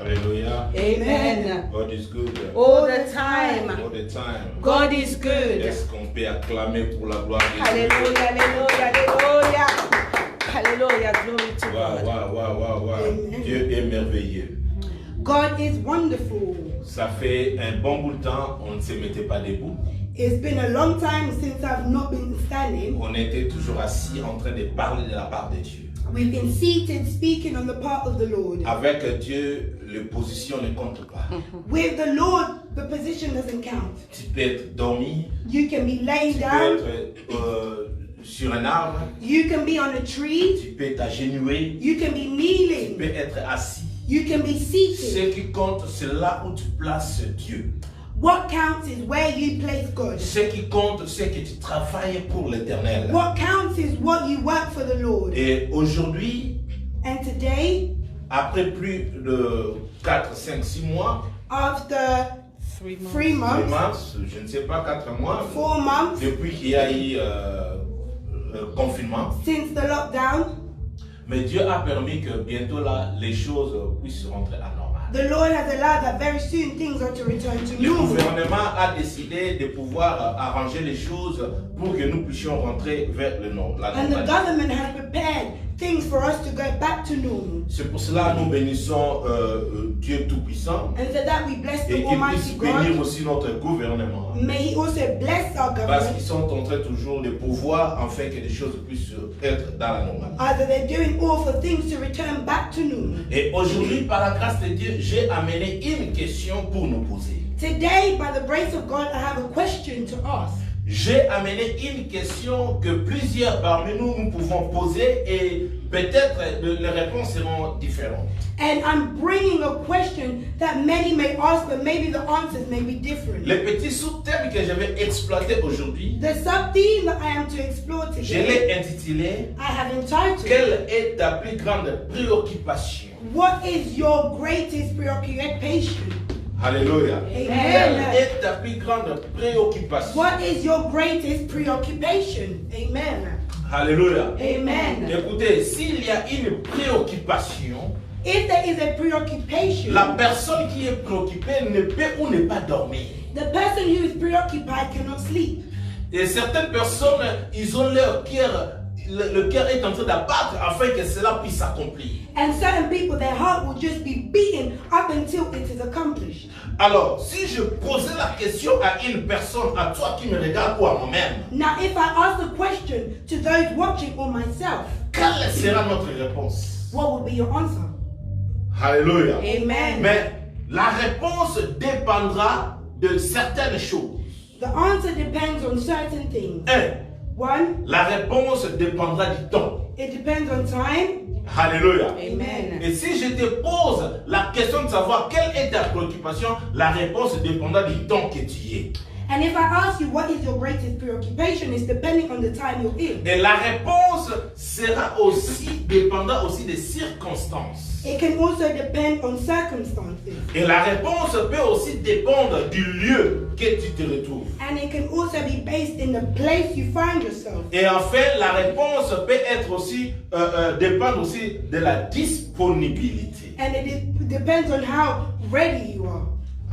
Hallelujah. Amen. God is good. All the time. All the time. God is good. Est-ce qu'on peut acclamer pour la gloire de Dieu? Hallelujah, hallelujah, hallelujah. Hallelujah, glory to God. Wow. Dieu est merveilleux. God is wonderful. Ça fait un bon bout de temps, on ne se mettait pas debout. It's been a long time since I've not been standing. On était toujours assis en train de parler de la part de Dieu. We've been seated speaking on the part of the Lord. Avec Dieu, les positions ne comptent pas. With the Lord, the position doesn't count. Tu peux être dormi, You can be laying tu down. peux être sur un arbre, You can be on a tree. tu peux t'agenouiller, You can be tu kneeling. peux être assis. You can be seated. Ce qui compte, c'est là où tu places Dieu. What counts is where you place God. Ce qui compte, c'est que tu travailles pour l'Éternel. What counts is what you work for the Lord. Et aujourd'hui, And today, après plus de 4, 5, 6 mois, after 3 3 months, mars, je ne sais pas, 4 mois, 4 months, depuis qu'il y a eu confinement, since the lockdown, mais Dieu a permis que bientôt là, les choses puissent rentrer à normal. the Lord has allowed that very soon things are to return to Le normal. gouvernement a décidé de pouvoir arranger les choses pour que nous puissions rentrer vers la And the normalité. government has prepared things for us to go back to normal. C'est pour cela que nous bénissons Dieu Tout-Puissant And for that we bless et the qu'il puisse Almighty bénir God. aussi notre gouvernement. May He also bless our Parce qu'ils government. sont en train toujours de pouvoir afin que les choses puissent être dans la normalité. Either they're doing all for things to return back to normal. Et aujourd'hui, par la grâce de Dieu, j'ai amené une question pour nous poser. Today, by the grace of God, I have a question to ask. J'ai amené une question que plusieurs parmi nous, nous pouvons poser et peut-être les réponses seront différentes. And I'm bringing a question that many may ask, but maybe the answers may be different. Le petit sous-thème que je vais exploiter aujourd'hui, The sub-theme that I am to explore je today, l'ai intitulé I have entitled, Quelle est ta plus grande préoccupation? What is your greatest preoccupation? Alléluia. Amen. Quelle est ta plus grande préoccupation? What is your greatest preoccupation? Amen. Alléluia. Amen. Écoutez, s'il y a une préoccupation, If there is a preoccupation, la personne qui est préoccupée ne peut ou ne pas dormir. the person who is preoccupied cannot sleep. Et certaines personnes, ils ont leur cœur, le cœur est en train d'abattre afin que cela puisse s'accomplir. And certain people, their heart will just be beating up until it is accomplished. Alors, si je posais la question à une personne, à toi qui me regarde ou à moi-même, Now, if I ask the question to those watching or myself, quelle sera notre réponse? what would be your answer? Alléluia. Amen. Mais la réponse dépendra de certaines choses. The answer depends on certain things. One, La réponse dépendra du temps. it depends on time. Alléluia. Amen. Et si je te pose la question de savoir quelle est ta préoccupation, la réponse dépendra du temps que tu y es. And if I ask you what is your greatest preoccupation, it's depending on the time you're in. Et la réponse sera aussi dépendra aussi des circonstances. It can also depend on circumstances. Et la réponse peut aussi dépendre du lieu que tu te retrouves. And it can also be based in the place you find yourself. Et enfin, la réponse peut être aussi dépendre aussi de la disponibilité. And it depends on how ready you are.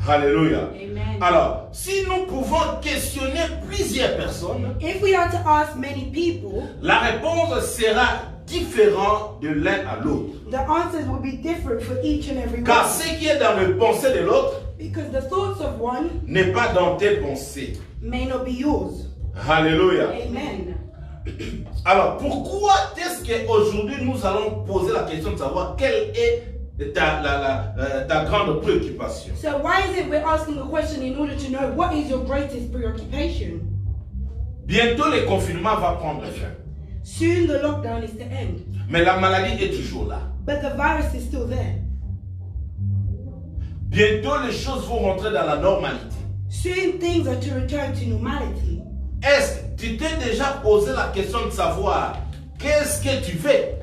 Alléluia. Amen. Alors, si nous pouvons questionner plusieurs personnes, If we are to ask many people, la réponse sera différente de l'un à l'autre. the answers will be different for each and every Car one. ce qui est dans le pensée de l'autre Because the thoughts of one n'est pas dans tes pensées. may not be yours. Alléluia. Amen. Alors, pourquoi est-ce qu'aujourd'hui nous allons poser la question de savoir quelle est ta grande préoccupation? So why is it we're asking a question in order to know what is your greatest preoccupation? Bientôt le confinement va prendre fin. Soon the lockdown is to end. Mais la maladie est toujours là. But the virus is still there. Bientôt les choses vont rentrer dans la normalité. Soon things are to return to normality. Est-ce que tu t'es déjà posé la question de savoir qu'est-ce que tu fais?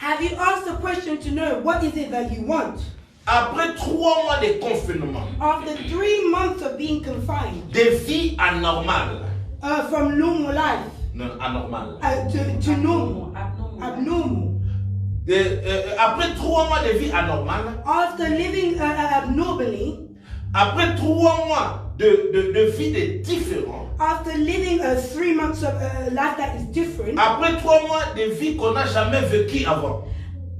Have you asked the question to know what is it that you want? Après 3 mois de confinement, After 3 months of being confined, de vie anormale, from normal life non anormale, to normal, abnormal. après 3 mois de vie anormale, after living abnormally, après 3 mois de vie différents, after living 3 months of life that is different, après 3 mois de vie qu'on n'a jamais vécu avant.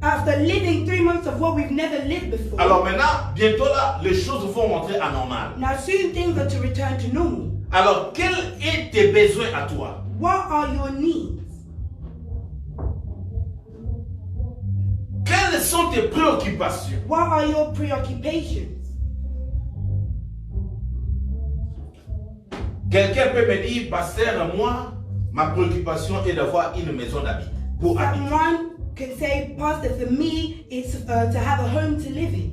after living 3 months of what we've never lived before, Alors maintenant, bientôt là, les choses vont rentrer à normal. now soon things are to return to normal. Alors, quels sont tes besoins à toi? What are your needs? Quelles sont tes préoccupations? What are your preoccupations? Quelqu'un peut me dire, pasteur, moi, ma préoccupation est d'avoir une maison d'habiter. Pour habiter. Someone can say, Pastor, for me, it's to have a home to live in.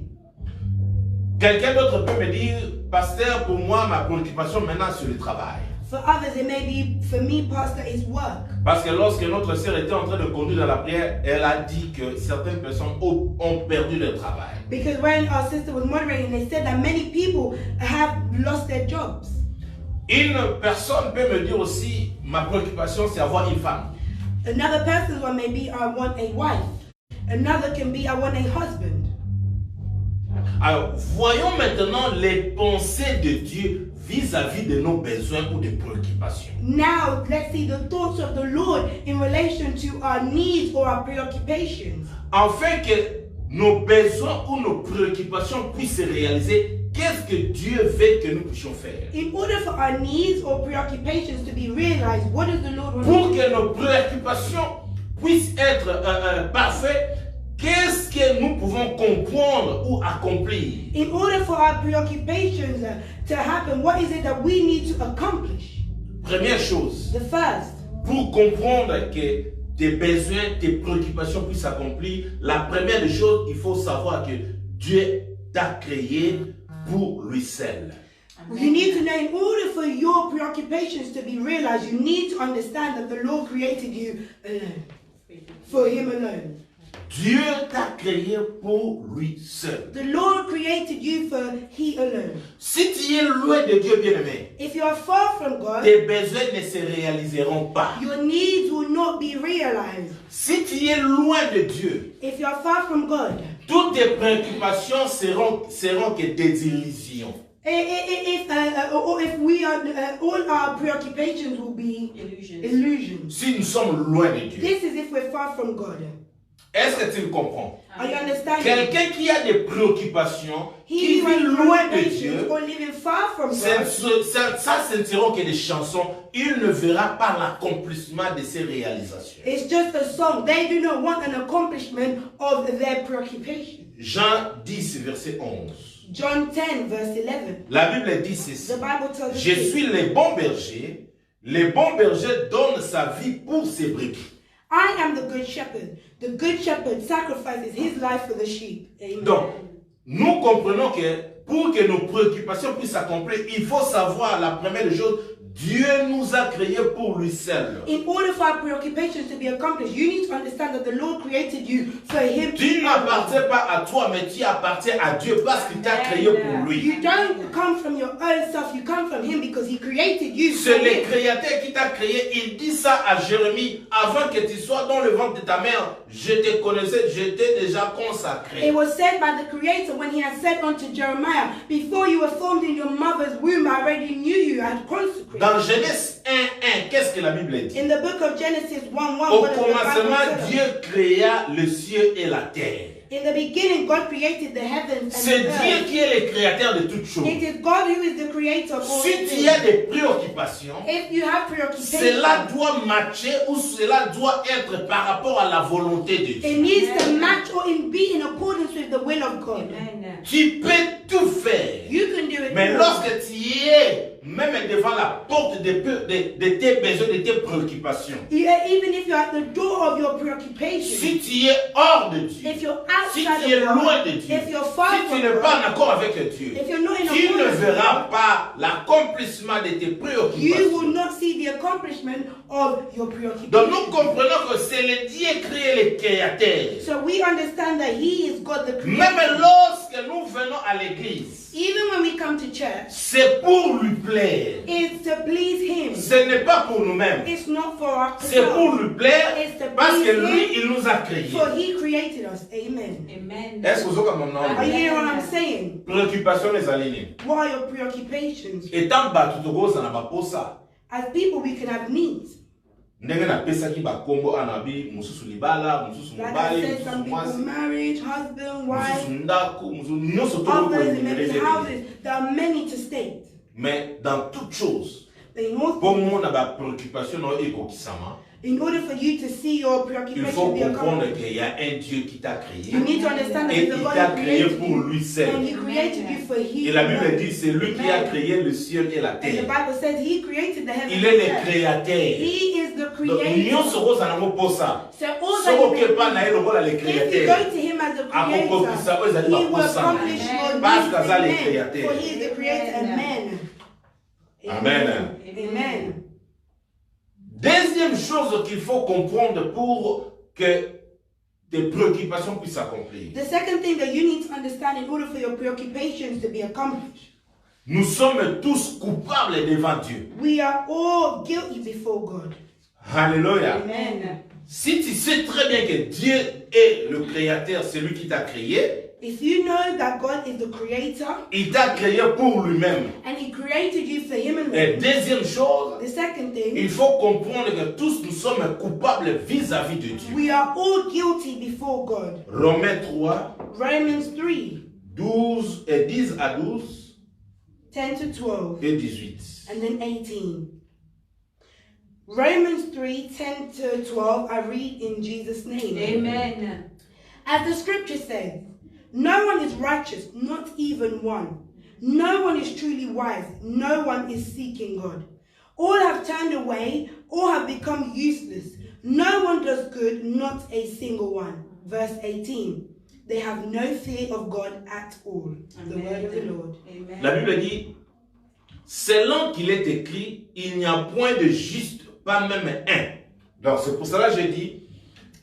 Quelqu'un d'autre peut me dire, pasteur, pour moi, ma préoccupation maintenant, c'est le travail. For others, it may be, for me, Pastor, it's work. Parce que lorsque notre sœur était en train de conduire dans la prière, elle a dit que certaines personnes ont perdu leur travail. Because when our sister was moderating, they said that many people have lost their jobs. Une personne peut me dire aussi, ma préoccupation, c'est avoir une femme. Another person's one may be, I want a wife. Another can be, I want a husband. Alors, voyons maintenant les pensées de Dieu vis-à-vis de nos besoins ou de préoccupations. Now, let's see the thoughts of the Lord in relation to our needs or our preoccupations. Afin que nos besoins ou nos préoccupations puissent se réaliser, qu'est-ce que Dieu veut que nous puissions faire? In order for our needs or preoccupations to be realized, what does the Lord want Pour to do? que nos préoccupations puissent être parfaites, qu'est-ce que nous pouvons comprendre ou accomplir? In order for our preoccupations to happen, what is it that we need to accomplish? Première chose, The first, pour comprendre que tes besoins, tes préoccupations puissent s'accomplir, la première des choses, il faut savoir que Dieu t'a créé pour lui seul. you need to know, in order for your preoccupations to be realized, you need to understand that the Lord created you alone, for Him alone. Dieu t'a créé pour lui seul. The Lord created you for He alone. Si tu es loin de Dieu, bien-aimé, If you are far from God, tes besoins ne se réaliseront pas. your needs will not be realized. Si tu es loin de Dieu, If you are far from God, toutes tes préoccupations seront que des illusions. if we are, all our preoccupations will be illusions. Si nous sommes loin de Dieu. This is if we're far from God. Est-ce que tu le comprends? Are you understanding? Quelqu'un qui a des préoccupations, qui He who vit loin de has Dieu, or living far from ça God, ce ne seront que des chansons. Il ne verra pas l'accomplissement de ses réalisations. it's just a song. They do not want an accomplishment of their preoccupation. Jean 10, verset 11. John 10, verse 11. La Bible dit ceci. The Bible tells us Je this. suis le bon berger. Le bon berger donne sa vie pour ses brebis. I am the good shepherd. The good shepherd sacrifices his life for the sheep. Amen. Donc, nous comprenons que pour que nos préoccupations puissent s'accomplir, il faut savoir la première des choses, Dieu nous a créés pour lui seul. In order for our preoccupations to be accomplished, you need to understand that the Lord created you for Him. Tu n'appartiens pas à toi, mais tu appartiens à Dieu parce qu'il t'a créé pour lui. You don't come from your own self, you come from Him because He created you. C'est for le Him. Créateur qui t'a créé. Il dit ça à Jérémie. Avant que tu sois dans le ventre de ta mère, je te connaissais, je t'ai déjà consacré. It was said by the Creator when He had said unto Jeremiah, before you were formed in your mother's womb, I already knew you, I had consecrated. Dans Genèse 1:1, qu'est-ce que la Bible dit? In the book of Genesis 1:1, Au what does the Bible commencement, tell us? Dieu créa le ciel et la terre. In the beginning, God created the heavens and C'est the Dieu earth. qui est le créateur de toutes choses. It is God who is the creator of all Si tu things. as des préoccupations, If you have preoccupation, cela doit matcher ou cela doit être par rapport à la volonté de it Dieu. needs to match or be in accordance with the will of God. Tu peux tout faire. You can do it. Mais all. lorsque tu es même devant la porte de tes besoins, de tes préoccupations, Even if you're at the door of your preoccupation, si tu es hors de Dieu, if you're si outside tu es of God, loin de Dieu, if you're far si tu from n'es God, pas en accord avec Dieu, if you're not in tu ne accordance with verras God, pas l'accomplissement de tes you will préoccupations. not see the accomplishment of your Donc preoccupation. nous comprenons que c'est le Dieu créé le créateur. So we understand that He is God the Creator. Même lorsque nous venons à l'église, even when we come to church, c'est pour lui plaire. it's to please Him. Ce n'est pas pour nous-mêmes. It's not for C'est pour ourselves. lui plaire It's to parce que please lui, Him, il nous a créés. for He created us. Amen. Amen. Est-ce que vous avez mon nom? Are you hearing what I'm saying? Préoccupation les alignés. What are your preoccupations? Étant battu to go ça n'a pas pour ça. As people, we can have needs. Ndenge na pesa ki ba kombo anabi mususu libala, mususu Like I mobali, said, some mususu people mwasi, marriage, husband, wife, mususu ndako, mususu nyonso to ko others in maybe enumérer. houses. There are many to state. Mais dans toute chose, But in order, pour moi na ba préoccupation no ekokisama, in order for you to see your il preoccupation faut be comprendre accomplished, qu'il y a un Dieu qui t'a créé you need to understand that et there's a il God t'a who créé created pour you, lui seul. and He created you for He. Et la Bible alone. dit c'est lui qui a créé le ciel et la And the terre. Bible says He created the heavens Il est and le earth. créateur. He is the Donc creator. nyonso ko ça nango pour ça. So all Soko that ke pa na ye lokola le if you créateur. go to Him as the Akokokisa oyo creator, ezali He will bakosa. accomplish your Parce needs. qu'aza le Amen. créateur. For He is the creator. Amen. Amen. Amen. Deuxième chose qu'il faut comprendre pour que tes préoccupations puissent s'accomplir. The second thing that you need to understand in order for your preoccupations to be accomplished, Nous sommes tous coupables devant Dieu. we are all guilty before God. Alléluia. Amen. Si tu sais très bien que Dieu est le créateur, c'est lui qui t'a créé, If you know that God is the creator il t'a créé pour lui-même. and He created you for Him Et alone, deuxième chose, the second thing, il faut comprendre que tous nous sommes coupables vis-à-vis de Dieu. we are all guilty before God. Romains 3, Romans 3, 12 et 10 à 12 10 to 12. et 18. And then 18. Romans 3, 10 to 12, I read in Jesus' name. Amen. As the scripture says, no one is righteous, not even one. No one is truly wise, no one is seeking God. All have turned away, all have become useless. No one does good, not a single one. Verse 18. They have no fear of God at all. The word of the Lord. Amen. La Bible dit, selon qu'il est écrit, il n'y a point de juste, pas même un. Donc c'est pour cela que je dis,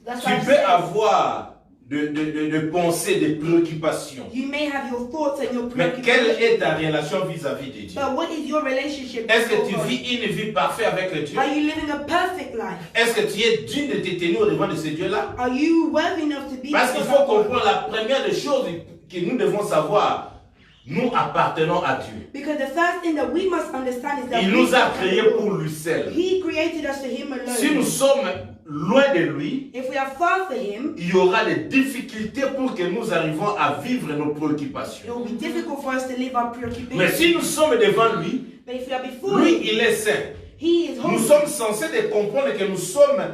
That's tu why I peux said, avoir de pensées, des préoccupations. you may have your thoughts and your Mais quelle preoccupations. est ta relation vis-à-vis de Dieu? But what is your relationship Est-ce with que tu God? vis une vie parfaite avec Dieu? Are you living a perfect life? Est-ce que tu es digne de te tenir au devant de ce Dieu-là? Are you worthy enough to be Parce qu'il before faut God? comprendre la première des choses que nous devons savoir. Nous appartenons à Dieu. Because the first thing that we must understand is that Il we nous a are créés God. pour lui seul. He created us for Him alone. Si nous sommes loin de lui, If we are far from Him, il y aura des difficultés pour que nous arrivions à vivre nos it préoccupations. will be difficult for us to live our Mais preoccupations. si nous sommes devant lui, But if we are before lui, Him, il est saint. He is Nous holy. sommes censés de comprendre que nous sommes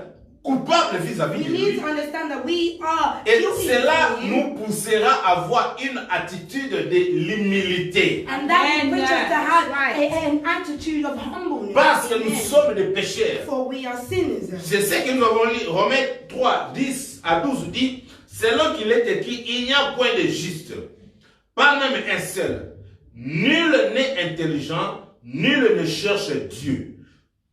coupables vis-à-vis We de need lui. to understand that we are Et guilty cela before Him. nous poussera à avoir une attitude de l'humilité. And that Amen. will push us to have Right. an attitude of humbleness. Parce que nous Amen. sommes des pécheurs. For we are sinners. C'est ce que nous avons lu. Romains 3, 10 à 12 dit, selon qu'il est écrit, il n'y a point de juste, pas même un seul. Nul n'est intelligent, nul ne cherche Dieu.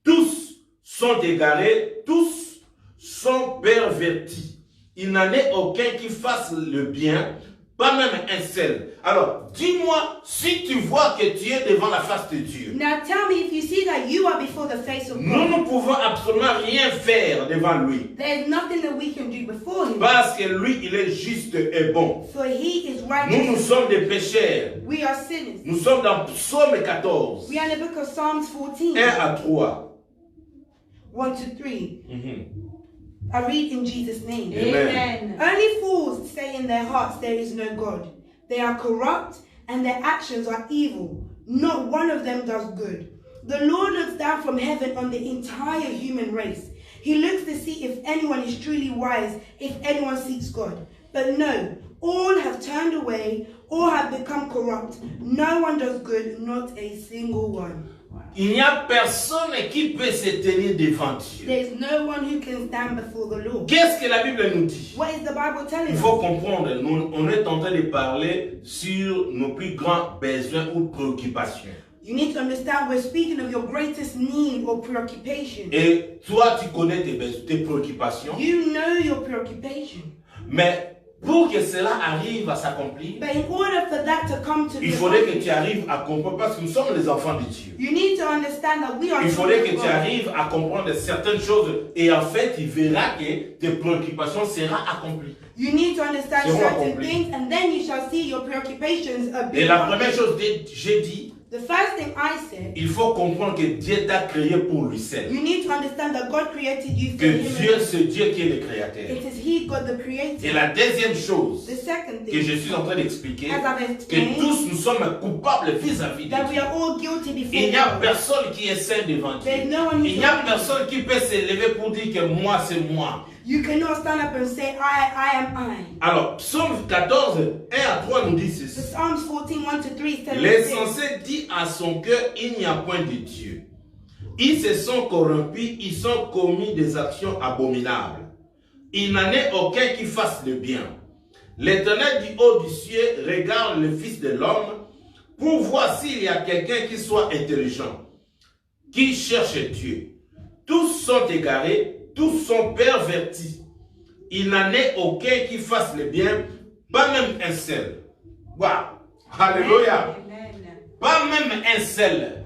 Tous sont égarés, tous sont pervertis. Il n'en est aucun qui fasse le bien, pas même un seul. Alors, dis-moi, si tu vois que tu es devant la face de Dieu, Now tell me if you see that you are before the face of nous God. ne pouvons absolument rien faire devant lui. There's nothing that we can do before Him. Parce que lui, il est juste et bon. For He is Nous righteous. sommes des pécheurs. We are sinners. Nous sommes dans Psaume 14, We are in the book of Psalms 14, 1 à 3. 1 to 3. Mhm. I read in Jesus' name. Amen. Only fools say in their hearts there is no God. They are corrupt and their actions are evil. Not one of them does good. The Lord looks down from heaven on the entire human race. He looks to see if anyone is truly wise, if anyone seeks God. But no, all have turned away, all have become corrupt. No one does good, not a single one. Il n'y a personne qui peut se tenir devant Dieu. There is no one who can stand before the Lord. Qu'est-ce que la Bible nous dit? What is the Bible telling Il us? faut comprendre, on est en train de parler sur nos plus grands besoins ou préoccupations. You need to understand we're speaking of your greatest need or preoccupation. Et toi, tu connais tes préoccupations. You know your preoccupation. Mais pour que cela arrive à s'accomplir, But in order for that to come to il the faudrait que tu arrives à comprendre, parce que nous sommes les enfants de Dieu. you need to understand that we are Il faudrait que children of tu God. arrives à comprendre certaines choses et en fait, il verra que tes préoccupations seront accomplies. You need to understand Seront certain accomplis. things, and then you shall see your preoccupations a Et bit. la première chose que j'ai dit, The first thing I said, il faut comprendre que Dieu t'a créé pour lui seul. you need to understand that God created you for Que Him. Dieu, c'est Dieu qui est le créateur. It is He, God the Et Creator. la deuxième chose The second que thing, je suis en train d'expliquer, as I've que explained, tous nous sommes coupables vis-à-vis de that we Dieu. are all guilty before Il n'y a God. personne qui est saint devant There's Dieu. no one Il who's n'y a holy. personne qui peut s'élever pour dire que moi, c'est moi. You cannot stand up and say, I am I. Alors, Psaume 14, 1 à 3 nous dit The ceci. Psalms 14, 1 to 3 says this. L'insensé dit à son cœur, il n'y a point de Dieu. Ils se sont corrompus, ils ont commis des actions abominables. Il n'en est aucun qui fasse le bien. L'Éternel du haut du ciel regarde le Fils de l'homme pour voir s'il y a quelqu'un qui soit intelligent, qui cherche Dieu. Tous sont égarés, tous sont pervertis. Il n'en est aucun qui fasse le bien, pas même un seul. Wow. Alléluia. Pas même un seul.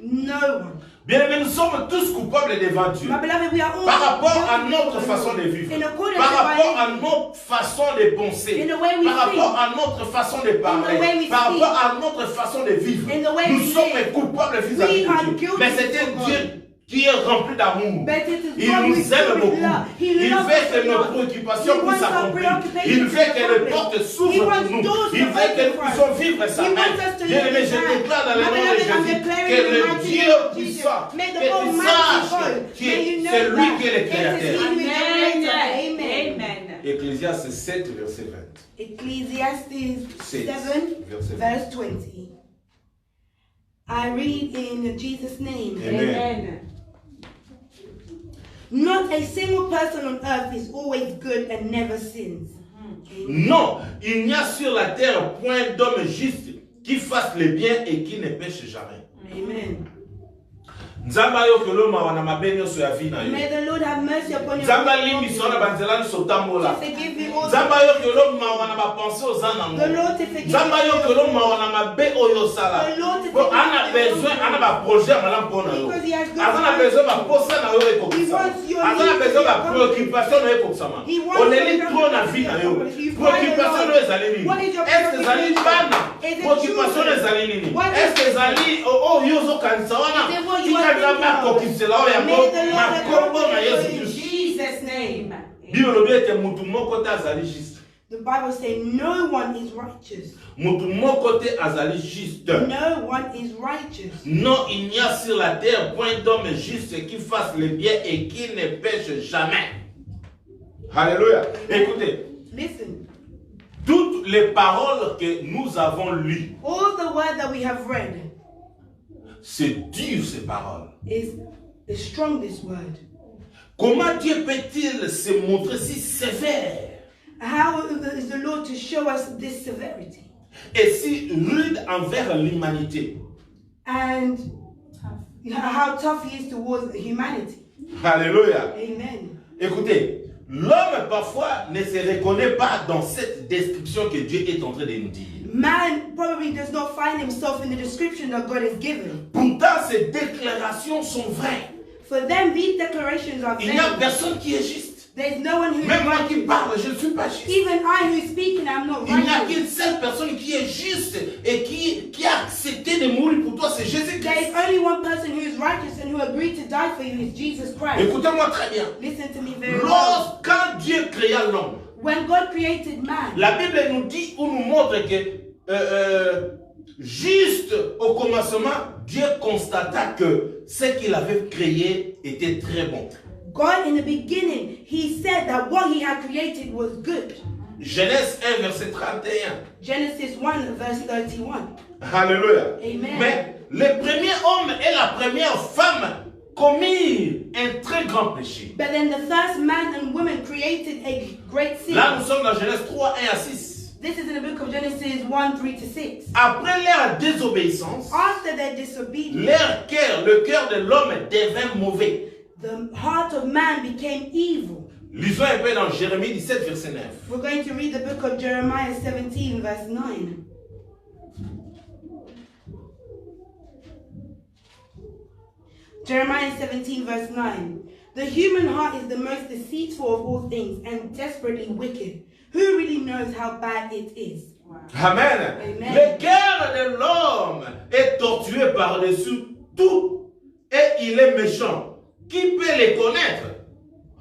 No one. Bien aimé, nous sommes tous coupables devant Dieu. My beloved, we are all Par rapport à guilty notre before façon God. de vivre, In accordance par to rapport our à notre façon de penser, In the way we par rapport think. à notre façon de In the way parler, we par speak. rapport à notre façon de vivre, In the way nous we sommes live. coupables vis-à-vis We are de Dieu. guilty Mais c'est un before Dieu God. qui est rempli d'amour. But it is Il God nous with aime so beaucoup. much love. He Il loves veut us que a nos lot. préoccupations He puissent wants our s'accomplir. preoccupations Il veut to que les accomplish. portes He s'ouvrent wants pour nous. doors to Il veut que open nous for us. puissions vivre sa He main. wants us to Bien live aimé, his je life. déclare dans le My nom de beloved, I'm Jésus declaring que in the le mighty Dieu name of Jesus. puissant, May the que tu Almighty saches God, que may you know c'est lui that qui est le it is créateur. He who is the creator. Amen. Amen. Ecclésiaste 7, verset 20. Ecclesiastes 7, verset 20. verse 20. I read in Jesus' name. Amen. Not a single person on earth is always good and never sins. Non, il n'y a sur la terre point d'homme juste qui fasse le bien et qui ne pêche jamais. Amen. Nzamba yo koloma wana mabenyo so ya vie na yo. May the Lord have mercy upon your Nzamba limbi so na banzela so tambola. forgive you all. Nzamba yo koloma wana ba pensée oza The nango. Lord to forgive Nzamba yo you. koloma wana mabe oyo sala. The Lord to Bon, ana forgive you. besoin ana ba projet malam pona yo. Because he has good Azana plans. besoin ba posa na yo He ekokisa. wants your Azana needs besoin to be ba accomplished. préoccupation na ekokisama. He wants Oneli your trop na preoccupation vie na to be yo. accomplished. You find Préoccupation the no Lord. ezali nini? What is your Est-ce que ezali preoccupation? bana? Is it Préoccupation children? ezali nini? What is Est-ce que it? ezali oh yo zo kanisa wana? Is it what you are Tika thinking zama of? kokisela oya May ngo the Lord na kombo na accompany Yesu you in Kristo. Jesus' name. Bible lobi ete mutu moko te azali juste. The Bible says no one is righteous. Mutu moko te azali juste. No one is righteous. Non, il n'y a sur la terre point d'homme juste qui fasse le bien et qui ne pêche jamais. Alléluia. Écoutez, Listen, toutes les paroles que nous avons lues, all the word that we have read c'est dur ces paroles. is the strongest word. Comment Dieu peut-il se montrer si sévère How is the Lord to show us this severity et si rude envers l'humanité? and how tough he is towards humanity? Alléluia. Amen. Écoutez, l'homme parfois ne se reconnaît pas dans cette description que Dieu est en train de nous dire. Man probably does not find himself in the description that God has given. Pourtant, ces déclarations sont vraies. For them, these declarations are Il n'y a vain. personne qui est juste. There's no one who is Même moi righteous. qui parle, je ne suis pas juste. Even I who is speaking, I'm not Il n'y a righteous. qu'une seule personne qui est juste et qui a accepté de mourir pour toi, c'est There is Jésus-Christ. only one person who is righteous and who agreed to die for you is Jesus Christ. Écoutez-moi très bien. Listen to me very well. Quand Dieu créa l'homme, When God created man, la Bible nous dit ou nous montre que juste au commencement, Dieu constata que ce qu'il avait créé était très bon. God in the beginning, he said that what he had created was good. Genèse 1, verset 31. Genesis 1 verse 31. Alléluia. Amen. Mais le premier homme et la première femme commirent un très grand péché. But then the first man and woman created a great sin. Là, nous sommes dans Genèse 3, 1 à 6. This is in the book of Genesis 1, 3 to 6. Après leur désobéissance, After their disobedience, le cœur de l'homme devint mauvais. the heart of man became evil. Lisons un peu dans Jérémie 17, verset 9. We're going to read the book of Jeremiah 17, verse 9. Jeremiah 17, verse 9. The human heart is the most deceitful of all things and desperately wicked. Who really knows how bad it is? Amen. Amen. Le cœur de l'homme est tortué par-dessus tout et il est méchant. Qui peut les connaître?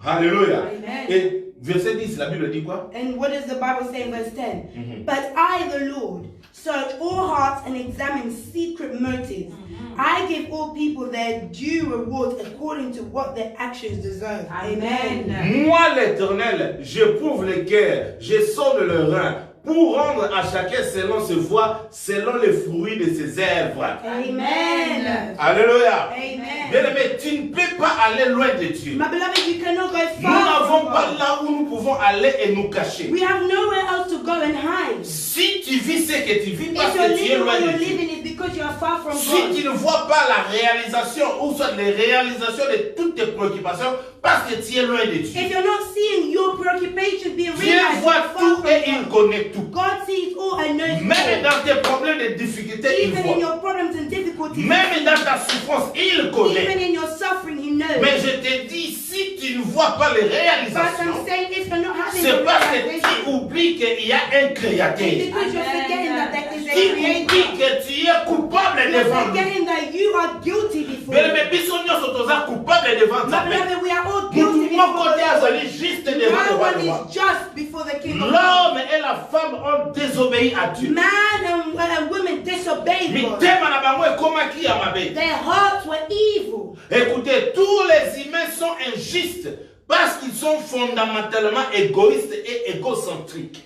Alléluia. Amen. Et verset 10, la Bible dit quoi? And what does the Bible say in verse 10? But I, the Lord, search all hearts and examine secret motives. I give all people their due reward according to what their actions deserve. Amen. Moi, l'Éternel, j'éprouve les cœurs, je sonde le rein, pour rendre à chacun selon ses voies, selon les fruits de ses œuvres. Amen. Alléluia. Amen. Bien-aimé, tu ne peux pas aller loin de Dieu. My beloved, you cannot go Nous far n'avons from pas God. là où nous pouvons aller et nous cacher. We have nowhere else to go and hide. Si tu vis ce que tu vis, parce If you're que tu es living loin what de you're Dieu. living, it's because you are far from Si God. tu ne vois pas la réalisation ou soit les réalisations de toutes tes préoccupations, parce que tu es loin de Dieu. If you're not seeing your preoccupations being Dieu realized, voit you're far tout from et il God. connaît tout. God sees all and knows Même all. dans tes problèmes de difficultés, il Even in voit. your problems and difficulties, Même dans ta souffrance, il connaît. even in your suffering, He knows. Mais je te dis, si tu ne vois pas les But réalisations, I'm saying if you're not having c'est the parce que realization, tu oublies qu'il y a un it's créateur. because you're forgetting that there is Tu a oublies creator. que tu es coupable You're devant lui. forgetting that you are guilty before Mais Him. les biso nyonso toza coupable devant ta My main. beloved, we are all Mutu guilty before moko te the Lord. azali juste devant le No roi one des rois. is just before the King of Kings. L'homme et la femme ont désobéi à Dieu. Man and women disobeyed God. Mitema na bango ekomaki ya mabe. Their hearts were evil. Écoutez, tous les humains sont injustes parce qu'ils sont fondamentalement égoïstes et égocentriques.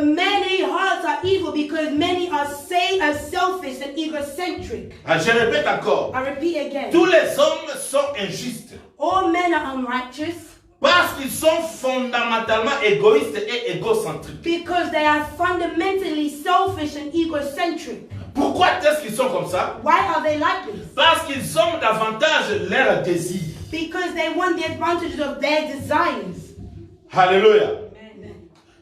Many hearts are evil because many are selfish and egocentric. Ah, je répète encore. I repeat again. Tous les hommes sont injustes All men are unrighteous parce qu'ils sont fondamentalement égoïstes et égocentriques. because they are fundamentally selfish and egocentric. Pourquoi est-ce qu'ils sont comme ça? Why are they like this? Parce qu'ils ont davantage leurs désirs. Because they want the advantages of their desires. Alléluia.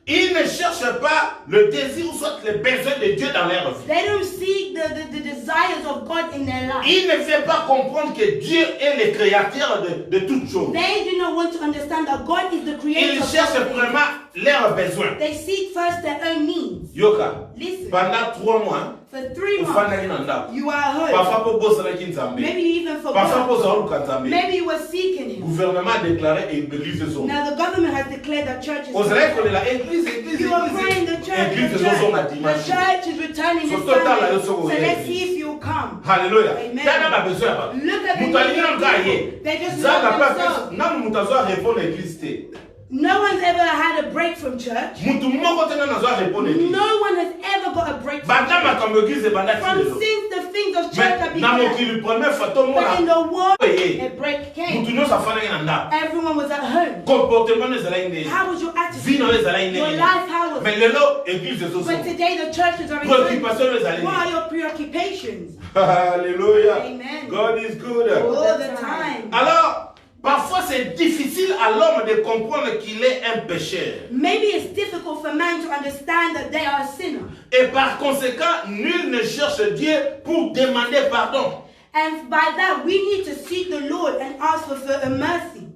Ils ne cherchent pas le désir ou soit les besoins de Dieu dans leur vie. They don't seek the desires of God in their life. Ils ne veulent pas comprendre que Dieu est le créateur de toutes choses. They do not want to understand that God is the creator Ils of cherchent everything. vraiment leurs besoins. They seek first their own needs. Yoka, Listen, pendant 3 mois, for 3 months, ufandaki na ndako. you are home. Parfois po bosalaki Nzambe. Maybe you even Parfois po forgot. zaluka Nzambe. Maybe you were seeking Him. Gouvernement a déclaré église zone. Now the government has declared that church is Ozalaki closed. kolela église You are praying the church. église The zone na church, the dimanche. church is returning this So total, Sunday. là, So yo, let's see if you'll come. Alléluia. Amen. Tana ba besoin ba. Look at the Mutu alingi na nga people. ye. They just Zaka love pa themselves. na mutu azwa répondre église te. No one's ever had a break from church. Mutu moko te na nazwa répondre église. No one has ever got a break from Banda church. makambo église banda From kilelo. since the things of church have Mais na begun. mokili premier fato But in mona. the world, Oye. a break came. Mutu nyonso afanaki na ndako. Everyone was at home. Comportement ezalaki ndenge. How was your attitude? Vino ezalaki Your ndenge. life, how was Mais it? lelo église But ezoso. today the churches are in vain. Préoccupation ezali. What are your preoccupations? Alléluia. Amen. God is good. All the time. Alors, parfois c'est difficile à l'homme de comprendre qu'il est un pécheur. Maybe it's difficult for man to understand that they are a sinner. Et par conséquent, nul ne cherche Dieu pour demander pardon. And by that, we need to seek the Lord and ask for a mercy.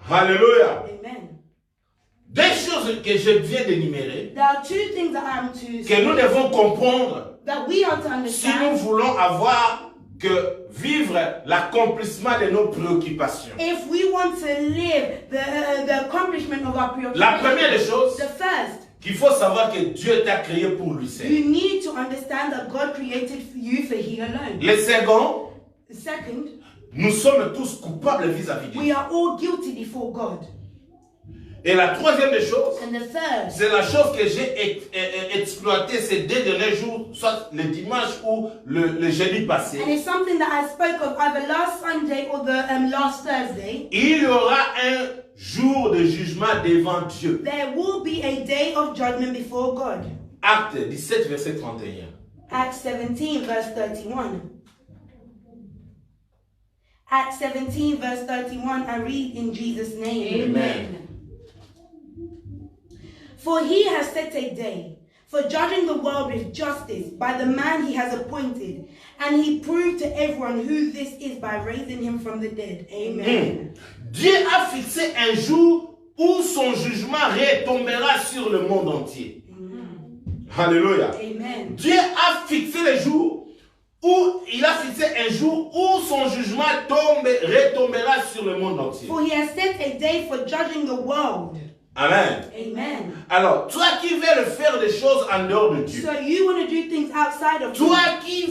Alléluia. Amen. Des choses que je viens d'énumérer, There are two things that I am to que nous devons comprendre that we are to si nous understand voulons avoir que vivre l'accomplissement de nos préoccupations. if we want to live the accomplishment of our La première des preoccupations. choses, The first, qu'il faut savoir que Dieu t'a créé pour lui seul. you need to understand that God created you for He alone. Le second, The second, nous sommes tous coupables vis-à-vis de we Dieu. are all guilty before God. Et la troisième des choses, And the third, c'est la chose que j'ai exploitée ces 2 derniers jours, soit le dimanche ou le jeudi passé. and it's something that I spoke of either last Sunday or the last Thursday. Il y aura un jour de jugement devant Dieu. There will be a day of judgment before God. Acte 17, verset 31. Acts 17, verse 31. Acts 17 verse 31, I read in Jesus' name. Amen. For he has set a day for judging the world with justice by the man he has appointed, and he proved to everyone who this is by raising him from the dead. Amen. Dieu a fixé un jour où son jugement retombera sur le monde entier. Alléluia. Amen. Dieu a fixé le jour où il a fixé un jour où son jugement retombera sur le monde entier. For he has set a day for judging the world. Amen. Amen. Alors, toi qui veux faire des choses en dehors de Dieu, So you want to do things outside of toi God. qui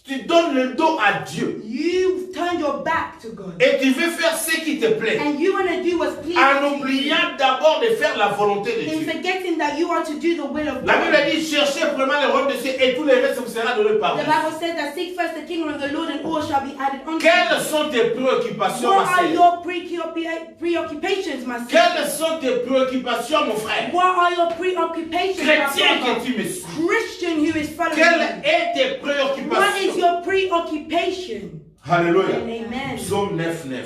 tu donnes le dos à Dieu You've turned your back to God. et tu veux faire ce qui te plaît, And you want to do what's pleasing en to you. oubliant d'abord de faire la volonté de In Dieu. forgetting that you are to do the will of La God. Bible dit, cherchez vraiment le royaume de Dieu et tous les restes vous sera donné par The vous. Bible says that seek first the kingdom of the Lord and all shall be added unto Quelles you. sont tes préoccupations, What ma are sœur? your preoccupations, my sister? Quelles sont tes préoccupations, mon frère? What are your preoccupations, my Chrétien brother? que tu me suis. Christian who is following Quelles you? sont tes What is préoccupations? your preoccupation? Alléluia. Amen. Psaume 9:9.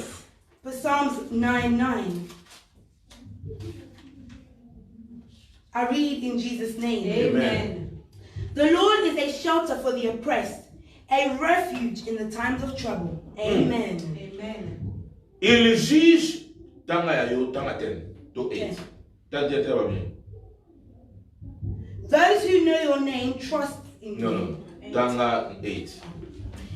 For Psalms 9:9. I read in Jesus' name. Amen. The Lord is a shelter for the oppressed, a refuge in the times of trouble. Amen. Amen. Il juge tanga ya yo tanga ten to 8. Okay. T'as dit très bien. Those who know your name trust in Non, you. non. Tanga 8.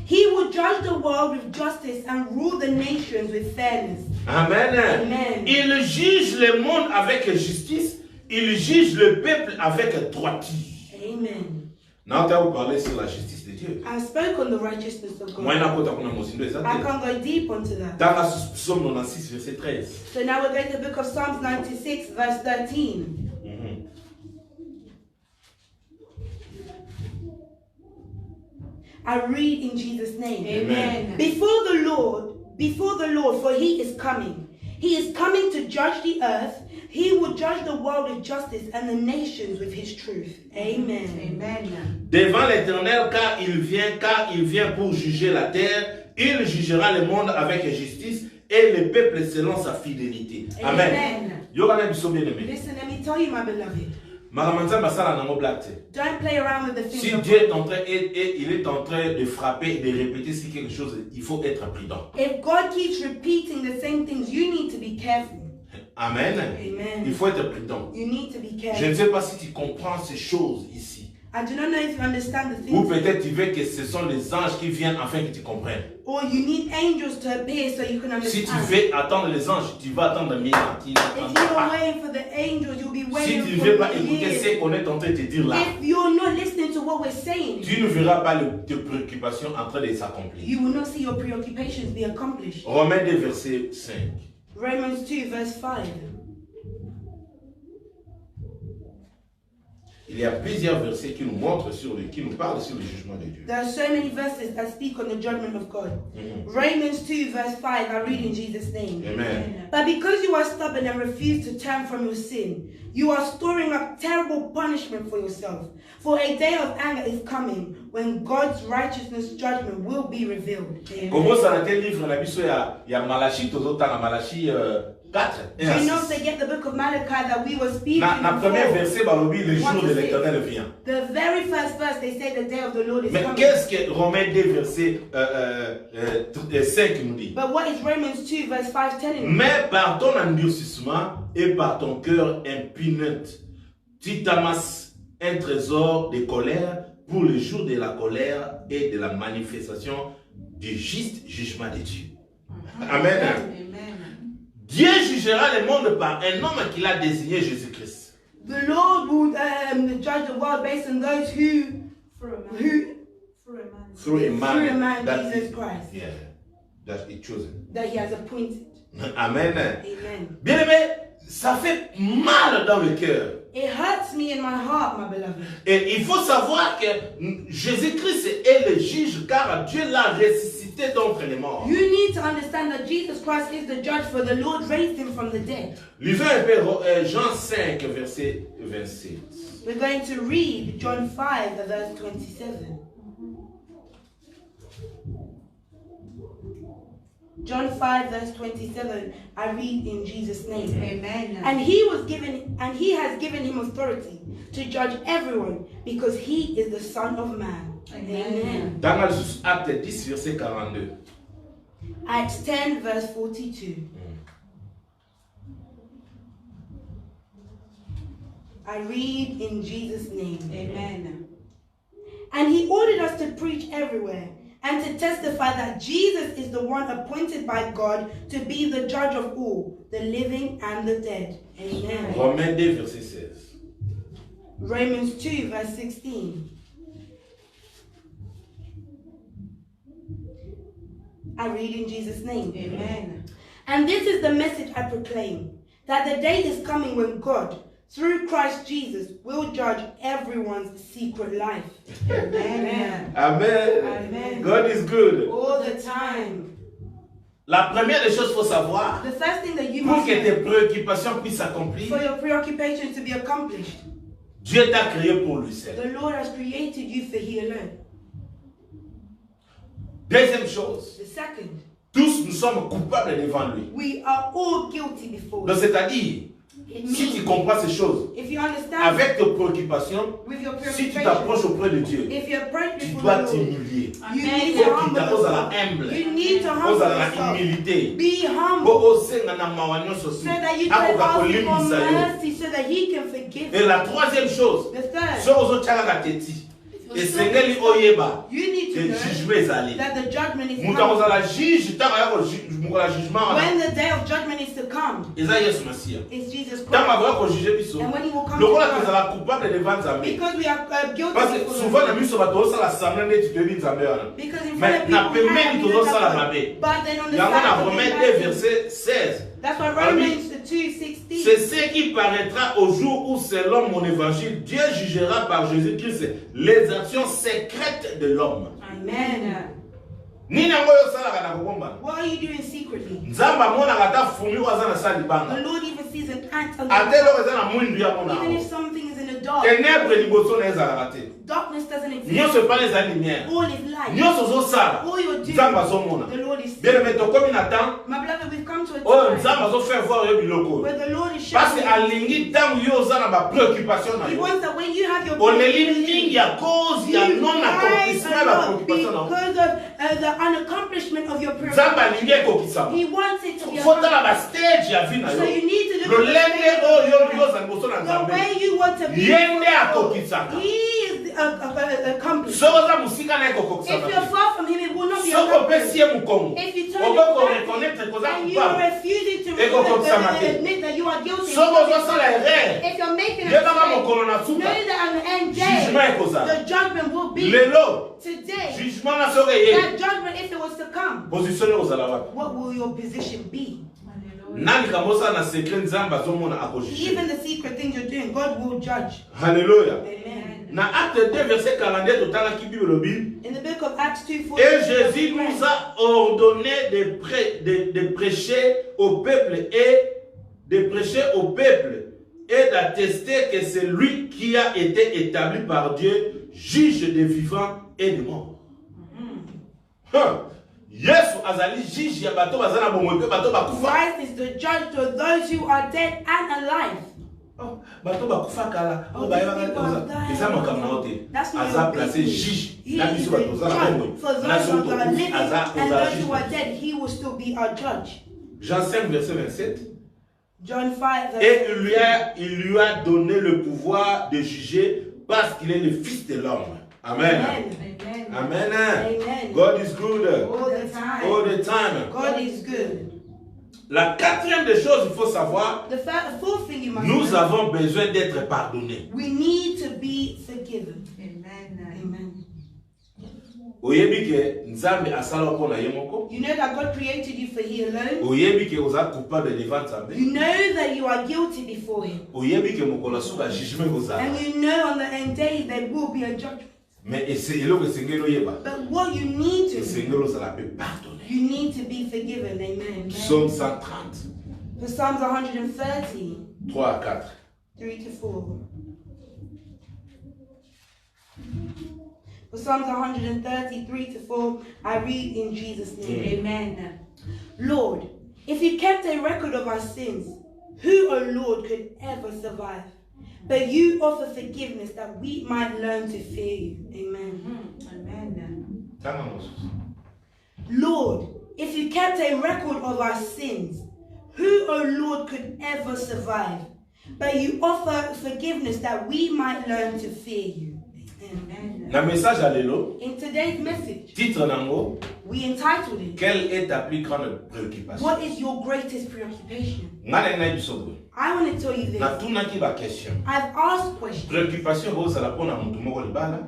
He will judge the world with justice and rule the nations with fairness. Amen. Amen. Il juge le monde avec justice. Il juge le peuple avec droiture. Amen. Now, tu vas vous parler sur la justice de Dieu. I spoke on the righteousness of Moi, God. I I can't go deep onto that. Dans la Psaume 96, verset 13. So now we're going to the book of Psalms 96, verse 13. I read in Jesus' name. Amen. Before the Lord, for he is coming. He is coming to judge the earth. He will judge the world with justice and the nations with his truth. Amen. Amen. Devant l'Éternel, car il vient pour juger la terre. Il jugera le monde avec justice et le peuple selon sa fidélité. Amen. Amen. Yogana biso bien-aimé. Listen, let me tell you, my beloved. Maramanza basala nango blague. Don't play around with the things Si of Dieu God. est en train et il est en train de frapper et de répéter sur quelque chose, il faut être prudent. If God keeps repeating the same things, you need to be careful. Amen. Amen. Il faut être prudent. You need to be Je ne careful. sais pas si tu comprends ces choses ici. I do not know if you understand the Ou things. peut-être tu veux que ce sont les anges qui viennent afin que tu comprennes. Or you need angels to appear so you can Si tu understand. veux attendre les anges, tu vas attendre 1000 ans. Tu If you're n'attendras pas. waiting for the angels, you'll be Si waiting tu ne for veux pas écouter years. ce qu'on est en train de te dire là, If you're not listening to what we're saying, tu ne verras pas tes préoccupations en train de s'accomplir. you will not see your preoccupations be accomplished. Romains 2, verset 5. Romans 2, verse 5. Il y a plusieurs versets qui nous montrent qui nous parlent sur le jugement de Dieu. There are so many verses that speak on the judgment of God. Romans 2, verse 5, I read in Jesus' name. Amen. But because you are stubborn and refuse to turn from your sin, you are storing up terrible punishment for yourself. For a day of anger is coming when God's righteousness judgment will be revealed. Comment ça dans tel livre la biso ya Malachi tozotanga Malachi 4. Do you know to get the book of Malachi that we were speaking Na premier before? verset balobi le jour de l'Éternel vient. The very first verse they say the day of the Lord is Mais coming. qu'est-ce que Romains 2 verset 5 nous dit? But what is Romans 2 verse 5 telling you? Mais par ton endurcissement et par ton cœur impinent, tu t'amasses un trésor de colère pour le jour de la colère et de la manifestation du juste jugement de Dieu. Amen. Dieu jugera le monde par un homme qu'il a désigné, Jésus-Christ. The Lord will judge the world based on those who Through a man, that Jesus he- Christ, yeah, that he chosen. that he has appointed. Amen. Amen. Bien aimé, ça fait mal dans le cœur. It hurts me in my heart, my beloved. Et il faut savoir que Jésus-Christ est le juge car Dieu l'a ressuscité d'entre les morts. You need to understand that Jesus Christ is the judge, for the Lord raised him from the dead. Lisons un peu Jean 5, verset 27. We're going to read John 5, verse 27. John 5 verse 27, I read in Jesus' name. Amen. And he has given him authority to judge everyone because he is the Son of Man. Amen. Dans Acte 10, verset 42. Acts 10 verse 42. I read in Jesus' name. Amen. And he ordered us to preach everywhere and to testify that Jesus is the one appointed by God to be the judge of all, the living and the dead. Amen. Romains 2, verset 16. Romans 2 verse 16. I read in Jesus' name. Amen. And this is the message I proclaim, that the day is coming when God, through Christ Jesus, will judge everyone's secret life. Amen. Amen. Amen. God is good. All the time. La première des choses qu'il faut savoir, The first thing that you pour must que tes know, préoccupations puissent s'accomplir, for your preoccupation to be accomplished, Dieu t'a créé pour lui seul. the Lord has created you for He alone. Deuxième chose, The second, tous nous sommes coupables devant lui. we are all guilty before Donc Him. c'est-à-dire, It si tu means, comprends ces choses, if you understand avec tes préoccupations, with your si tu preoccupation, t'approches auprès de Dieu, if you approach tu before dois the Lord, t'humilier. you need Il to faut qu'il humble t'impose à la yourself. humble. You need to Pose humble à la yourself. humilité. Be humble Pour osenga na mawanyo sosi. so that you Ako can ask kakolimi Him for bisayo. mercy so that He can forgive Et you. la troisième chose, The third, so ozotyaka teti. Esengeli oyeba. you need to Le know jugement ezali. that the judgment is Moto coming. akozala juge ntango ya mokola jugement wana. When the day of judgment is to come, Eza Yesu Masiya. it's Jesus Ntango Christ. akoya kojuge biso. And when He will come to Lokola us, tozala coupable devant Nzambe. because we are guilty Parce que before souvent the na Lord. miso bato osala semblant neti toyebi Nzambe wana. Because in front Mais of na people, we pembeni have to know tozosala that God. mabe. But then on the Yango na side of Romains the 2 Bible, verset 16. that's why Amen. Romans 2:16. C'est ce qui paraîtra au jour où, selon mon évangile, Dieu jugera par Jésus-Christ les actions secrètes de l'homme. Amen. Nini yango oyo osalaka na kokombana? What are you doing secretly? Nzambe amonaka ata fumi oyo aza na sa The libanga. Lord even sees an ant on Ate the eloko eza na mwindu ya mona even if yango. something is in the dark. Ténèbre liboso na ezalaka te. Darkness doesn't exist. Nyonso epana ezali lumière. All is light. Nyonso ozosala, All you're doing, Nzambe azomona. the Lord is Bien seeing. aimé, tokomi na temps My beloved, we've come to a oyo time Nzambe azofaire voir yo biloko. where the Lord is Parce que showing. alingi ntango yo oza na bapréoccupation na He yo. wants that when you have your Oleli mingi ya cause ya you non rise accomplissement a ya lot bapréoccupation na yo. because of the unaccomplishment of your prayer. Nzambe alingi ekokisama. He wants it to be Fotala ba stage ya vie na so yo. you need to look Lolenge at oyo the yoza liboso na the Nzambe. way you want to be. Yende akokisaka. He is accomplished. Soki oza musika na If you're ekokokisaka. far from him, it will not be Soki accomplished. opesi ye mukongo. If you turn Oboko your back reconnaître koza and you are coupable. refusing to Eko kokisama te. admit that you are guilty, Soki ozosala erreur. if you're making a Yebanga mistake, mokolo na know suka. that on the end Jugement day, ekozala. the judgment will be Lelo. today. Jugement na soki eye. That judgment, if it was to come, Position ekozala wapi? what will your position be? Nani kamosa na secret Nzambe azomona akojuge. Even the secret things you're doing, God will judge. Hallelujah. Amen. Na Acte 2 verset 42 totalaki Bible lobi. In the book of Acts 2:40, Et Jésus nous a ordonné de prêcher au peuple et d'attester que c'est lui qui a été établi par Dieu, juge des vivants et des morts. Yesu azali juge ya bato bazana bomwe pe bato bakufa. Christ is the judge to those who are dead and alive. Bato bakufa kala. Oh, Ba these yaba people have died. eza makambo na ote. That's not Aza your placé business. juge. He Na is biso the bato zana judge bomwe. for those Na who soto are living aza and oza those who are juge. dead. He will still be our judge. Jean 5 verset 27. John 5. Et il lui a donné le pouvoir de juger parce qu'il est le fils de l'homme. Amen. Amen. Amen. Amen. God is good. All the time. All the time. God is good. La quatrième des choses, il faut savoir, The fourth thing you must nous know, avons besoin d'être pardonnés. we need to be forgiven. Amen. Amen. Oyebi ke Nzambe asala ko na ye moko. You know that God created you for He alone. Oyebi ke oza coupable devant Nzambe. You know that you are guilty before Him. Oyebi ke mokolo suka jugement kozala. And you know on the end day there will be a judgment. Mais eloko esengeli oyeba. But what you need to do, Esengeli ozala pe pardonné. you need to be forgiven. Amen. Psaume 130, For Psalms 130, 3 à 4. 3 to 4. For Psalms 133 to 4, I read in Jesus' name. Amen. Lord, if you kept a record of our sins, who, O Lord, could ever survive? But you offer forgiveness that we might learn to fear you. Amen. Amen. Lord, if you kept a record of our sins, who, O Lord, could ever survive? But you offer forgiveness that we might learn to fear you. Amen. Le message à l'élo, In today's message, titre nango, we entitled it, quelle est ta plus grande préoccupation? What is your greatest preoccupation? Ngana na biso. I want to tell you this. Na tunaki ba question. I've asked questions. Préoccupation vous la pona mutu moko libala.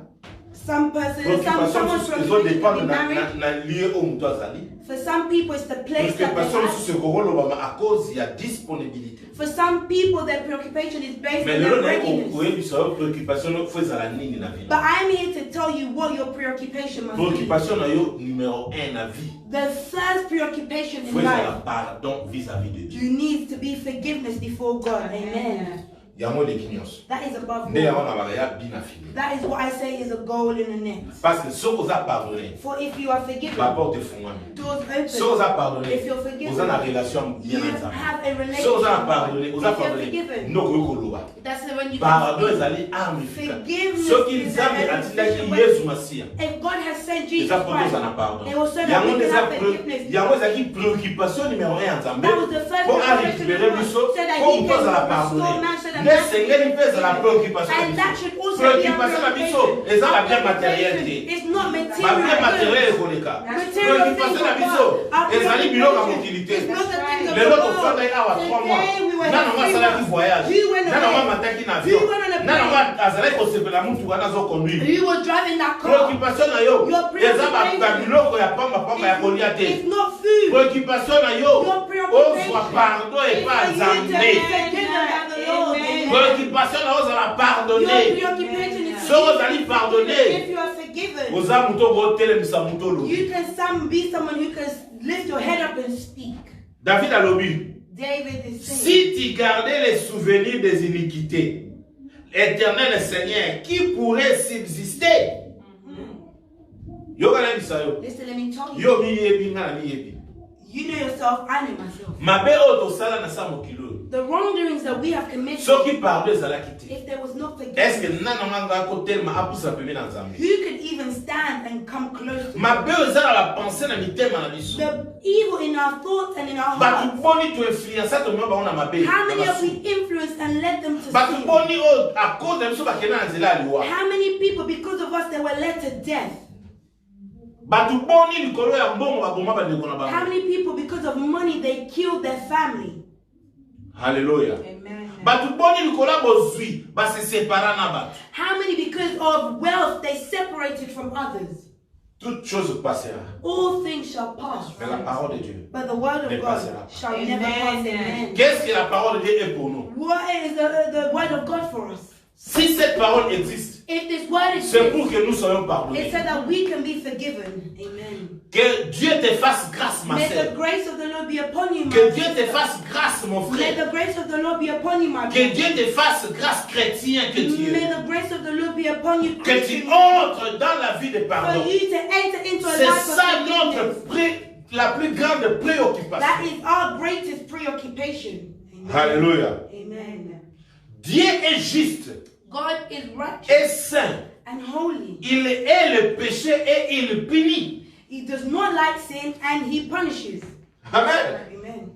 Some person, Préoccupation someone's ils ont preoccupation dépendre to be married. na lié au mutu azali. For some people, it's the place that they Préoccupation have. sur ce kogolo bama à cause ya disponibilité. For some people, their preoccupation is based Mais on lelo their na ko readiness. koyebi so préoccupation no faut ezala nini na vie. But I'm here to tell you what your preoccupation must be. Préoccupation na yo numéro 1 na vie. The first preoccupation in Faut life, ezala pardon vis-à-vis de Dieu. you need to be forgiveness before God. Amen. Yango de kinyos. That is above Nde yango all. na baya bina fini. That is what I say is a goal in the next. Parce que ce qu'on a pardonné, For if you are forgiven, la porte est fondée. doors Ce qu'on open. a pardonné, If you're forgiven, vous avez une relation bien You ensemble. have a Ce qu'on relationship. a pardonné, vous avez If you're pardonné. forgiven, Non, vous koloba. that's the when you Pardon, can ils allaient armifier. Forgiveness Ce qui is nous a mis an à dire efficient que Jésus Messie, If God has sent les Jesus apôtres Christ, en a pardon. they will so Il y that a we can have une forgiveness. préoccupation numéro 1 ensemble. That was the first Pour preoccupation récupérer of God, Bissot, so that pour he nous can à la restore pardonner. man, so that Les man Seigneurs, ils font la préoccupation. And that should also be a Préoccupation à Bissot, preoccupation. et ça la bien Our matérialité. preoccupation is not Ma bien material matériel goods. est colléca. Material Préoccupation things à of Bissot, God. Our et ça les bilans à preoccupation motilité. is not the things of Les the autres world. fois d'ailleurs à 3 mois. Today we were Nana free. mwa qui voyage. You went Nana mwa away. mataki na avion. You went on a Nana plane. mwa azalaki kosepela mutu wana azoconduire. You were driving that car. Préoccupation na yo Your eza preoccupation babiloko ya pamba ya kolia te. It's not food. Préoccupation na yo Your preoccupation ozwa pardon is epa for you to be nzambe. forgiven by the Lord. Amen. Préoccupation na yo ozala Your pardonné. preoccupation is So ozali pardonné. if you are forgiven, oza mutu okotelemisa mutu olobi. you can be someone who can lift your head up and speak. David alobi, David is saying, si tu gardais les souvenirs des iniquités, Éternel Seigneur, qui pourrait subsister? Yo kana bisa yo. listen, let me tell you. Yo mi yebi nga na mi yebi. You know yourself, I know myself. Mabe o to sala na sa mokilo. The wrongdoings that we have committed, Soki pardon ezalaki te. if there was not Est-ce forgiveness, que nana nga ko telema apusa pembe na Nzambe? who could even stand and come close to Mabe eza na la pensée na mitema na biso. the evil in our thoughts and in our Batu hearts? boni to influence to mwa ba ona mabe. How many have we influenced and led them to Batu sin? boni o a cause de biso ba kena na nzela aliwa. How many people, because of us, they were led to death? Batu boni likolo ya mbongo ba boma ba ndeko na How ba. many people, because of money, they killed their family? Hallelujah. Amen. Batu boni likolo ya bozwi ba se separa na batu. How many, because of wealth, they separated from others? Toute chose passera. All things shall pass, Mais la parole de Dieu. but the word of Ne God passera pas. shall Amen. never pass. Amen. Qu'est-ce que la parole de Dieu est pour nous? What is the word of God for us? Si cette parole existe, If this word is c'est pour true, que nous soyons it pardonnés. said that we can be forgiven. Amen. Que Dieu te fasse grâce, ma May the sœur. grace of the Lord be upon you, my Que Dieu te sister. fasse grâce, mon May frère. the grace of the Lord be upon you, my Que brother. Dieu te fasse grâce, chrétien que tu May es. the grace of the Lord be upon you, Que tu Christian. entres dans la vie de For pardon. you to enter into a C'est life ça of notre forgiveness. la plus grande That préoccupation. is our greatest preoccupation. Amen. Alléluia. Amen. Dieu est juste God is righteous et saint. and holy. Il est le péché et il punit. He does not like sin and he punishes. Amen. Amen.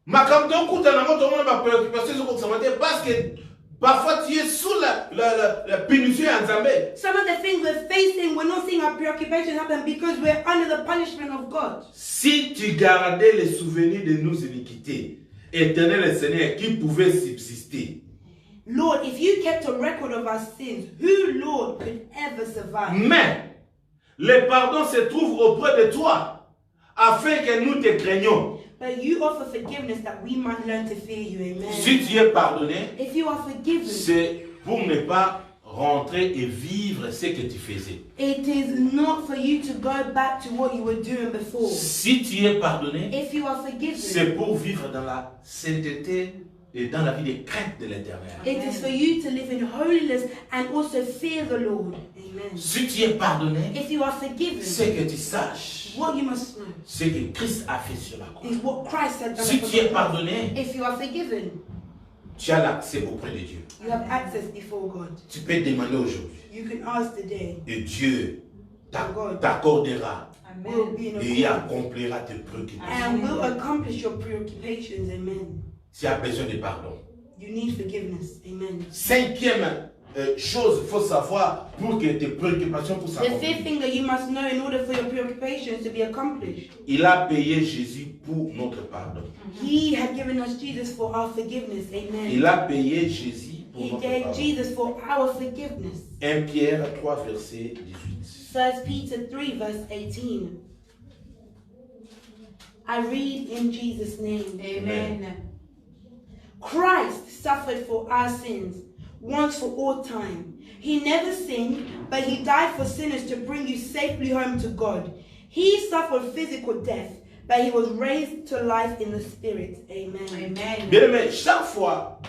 Makamto okuta na moto mona ba préoccupation zo ko te parce que parfois tu es sous la punition ya Nzambe. Some of the things we're facing, we're not seeing our preoccupation happen because we're under the punishment of God. Si tu gardais les souvenirs de nos iniquités, Éternel Seigneur, qui pouvait subsister? Lord, if you kept a record of our sins, who, Lord, could ever survive? Mais le pardon se trouve auprès de toi, afin que nous te craignons. But you offer forgiveness that we might learn to fear you. Amen. Si tu es pardonné, If you are forgiven, c'est pour ne pas rentrer et vivre ce que tu faisais. it is not for you to go back to what you were doing before. Si tu es pardonné, If you are forgiven, c'est pour vivre dans la sainteté et dans la vie des craintes de l'Éternel. It is for you to live in holiness and also fear the Lord. Amen. Si tu es pardonné, If you are forgiven, c'est que tu saches what you must know ce que Christ a fait sur la croix. is what Christ has done. Si for tu es you. pardonné, If you are forgiven, tu as l'accès auprès de Dieu. you have access before God. Tu peux demander aujourd'hui You can ask today. et Dieu t'accordera Will be in et accord accomplira tes préoccupations. and will accomplish your preoccupations. Amen. Tu as besoin de pardon. You need forgiveness. Amen. Cinquième chose, il faut savoir pour que tes préoccupations puissent The fifth s'accomplir. thing that you must know in order for your preoccupations to be accomplished, Il a payé Jésus pour notre pardon. He had given us Jesus for our forgiveness. Amen. Il a payé Jésus pour He notre gave pardon. Jesus for our forgiveness. 1 Pierre 3, verset 18. 1 Peter 3 verse 18. I read in Jesus' name. Amen. Christ suffered for our sins once for all time. He never sinned, but he died for sinners to bring you safely home to God. He suffered physical death, but he was raised to life in the spirit. Amen. Amen. Bien aimé, chaque fois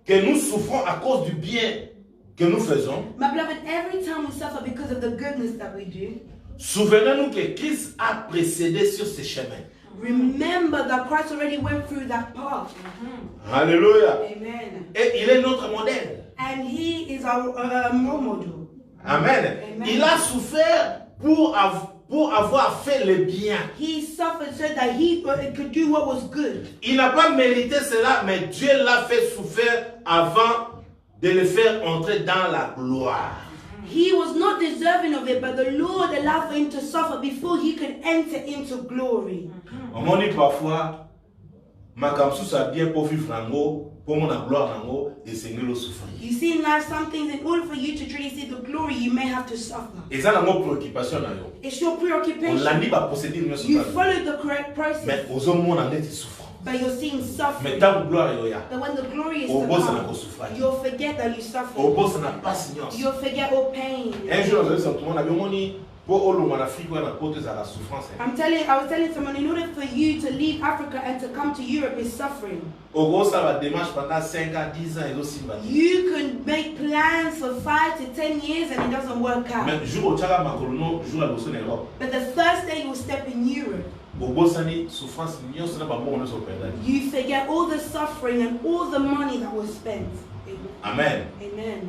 que nous souffrons à cause du bien que nous faisons, My beloved, every time we suffer because of the goodness that we do, souvenez-nous que Christ a précédé sur ce chemin. remember that Christ already went through that path. Alléluia. Amen. Et il est notre modèle. And he is our role model. Amen. Amen. Il a souffert pour avoir fait le bien. He suffered so that he could do what was good. Il n'a pas mérité cela, mais Dieu l'a fait souffrir avant de le faire entrer dans la gloire. He was not deserving of it, but the Lord allowed for him to suffer before he could enter into glory. On dit parfois, makamsu a bien pour vivre nango, pour mon gloire nango, et Seigneur le souffrir. You see, in life, some things, in order for you to truly see the glory, you may have to suffer. Et ça, nango préoccupation na yo. It's your On preoccupation. l'a dit pas posséder une You souffrance. followed the correct Mais process, aux hommes, on en est souffrant. but you're seeing Mais suffering. tant que gloire yo ya, But when the glory is au to boss on a come, souffert. you'll forget that you suffered. Au boss on a pas silence. You'll forget all pain. Un jour, on a sentiment, on a vu pour Olom en Afrique, on a porté à la souffrance. I was telling someone, in order for you to leave Africa and to come to Europe is suffering. Au gros, ça va démarche pendant 5 ans, 10 ans, et aussi va dire. You can make plans for 5 to 10 years and it doesn't work out. Mais jour où tu as ma colono, jour à l'océan Europe. But the first day you step in Europe, Au gros, ça dit souffrance, n'y ça n'a pas bon, on est sur perdre. you forget all the suffering and all the money that was spent. Amen. Amen.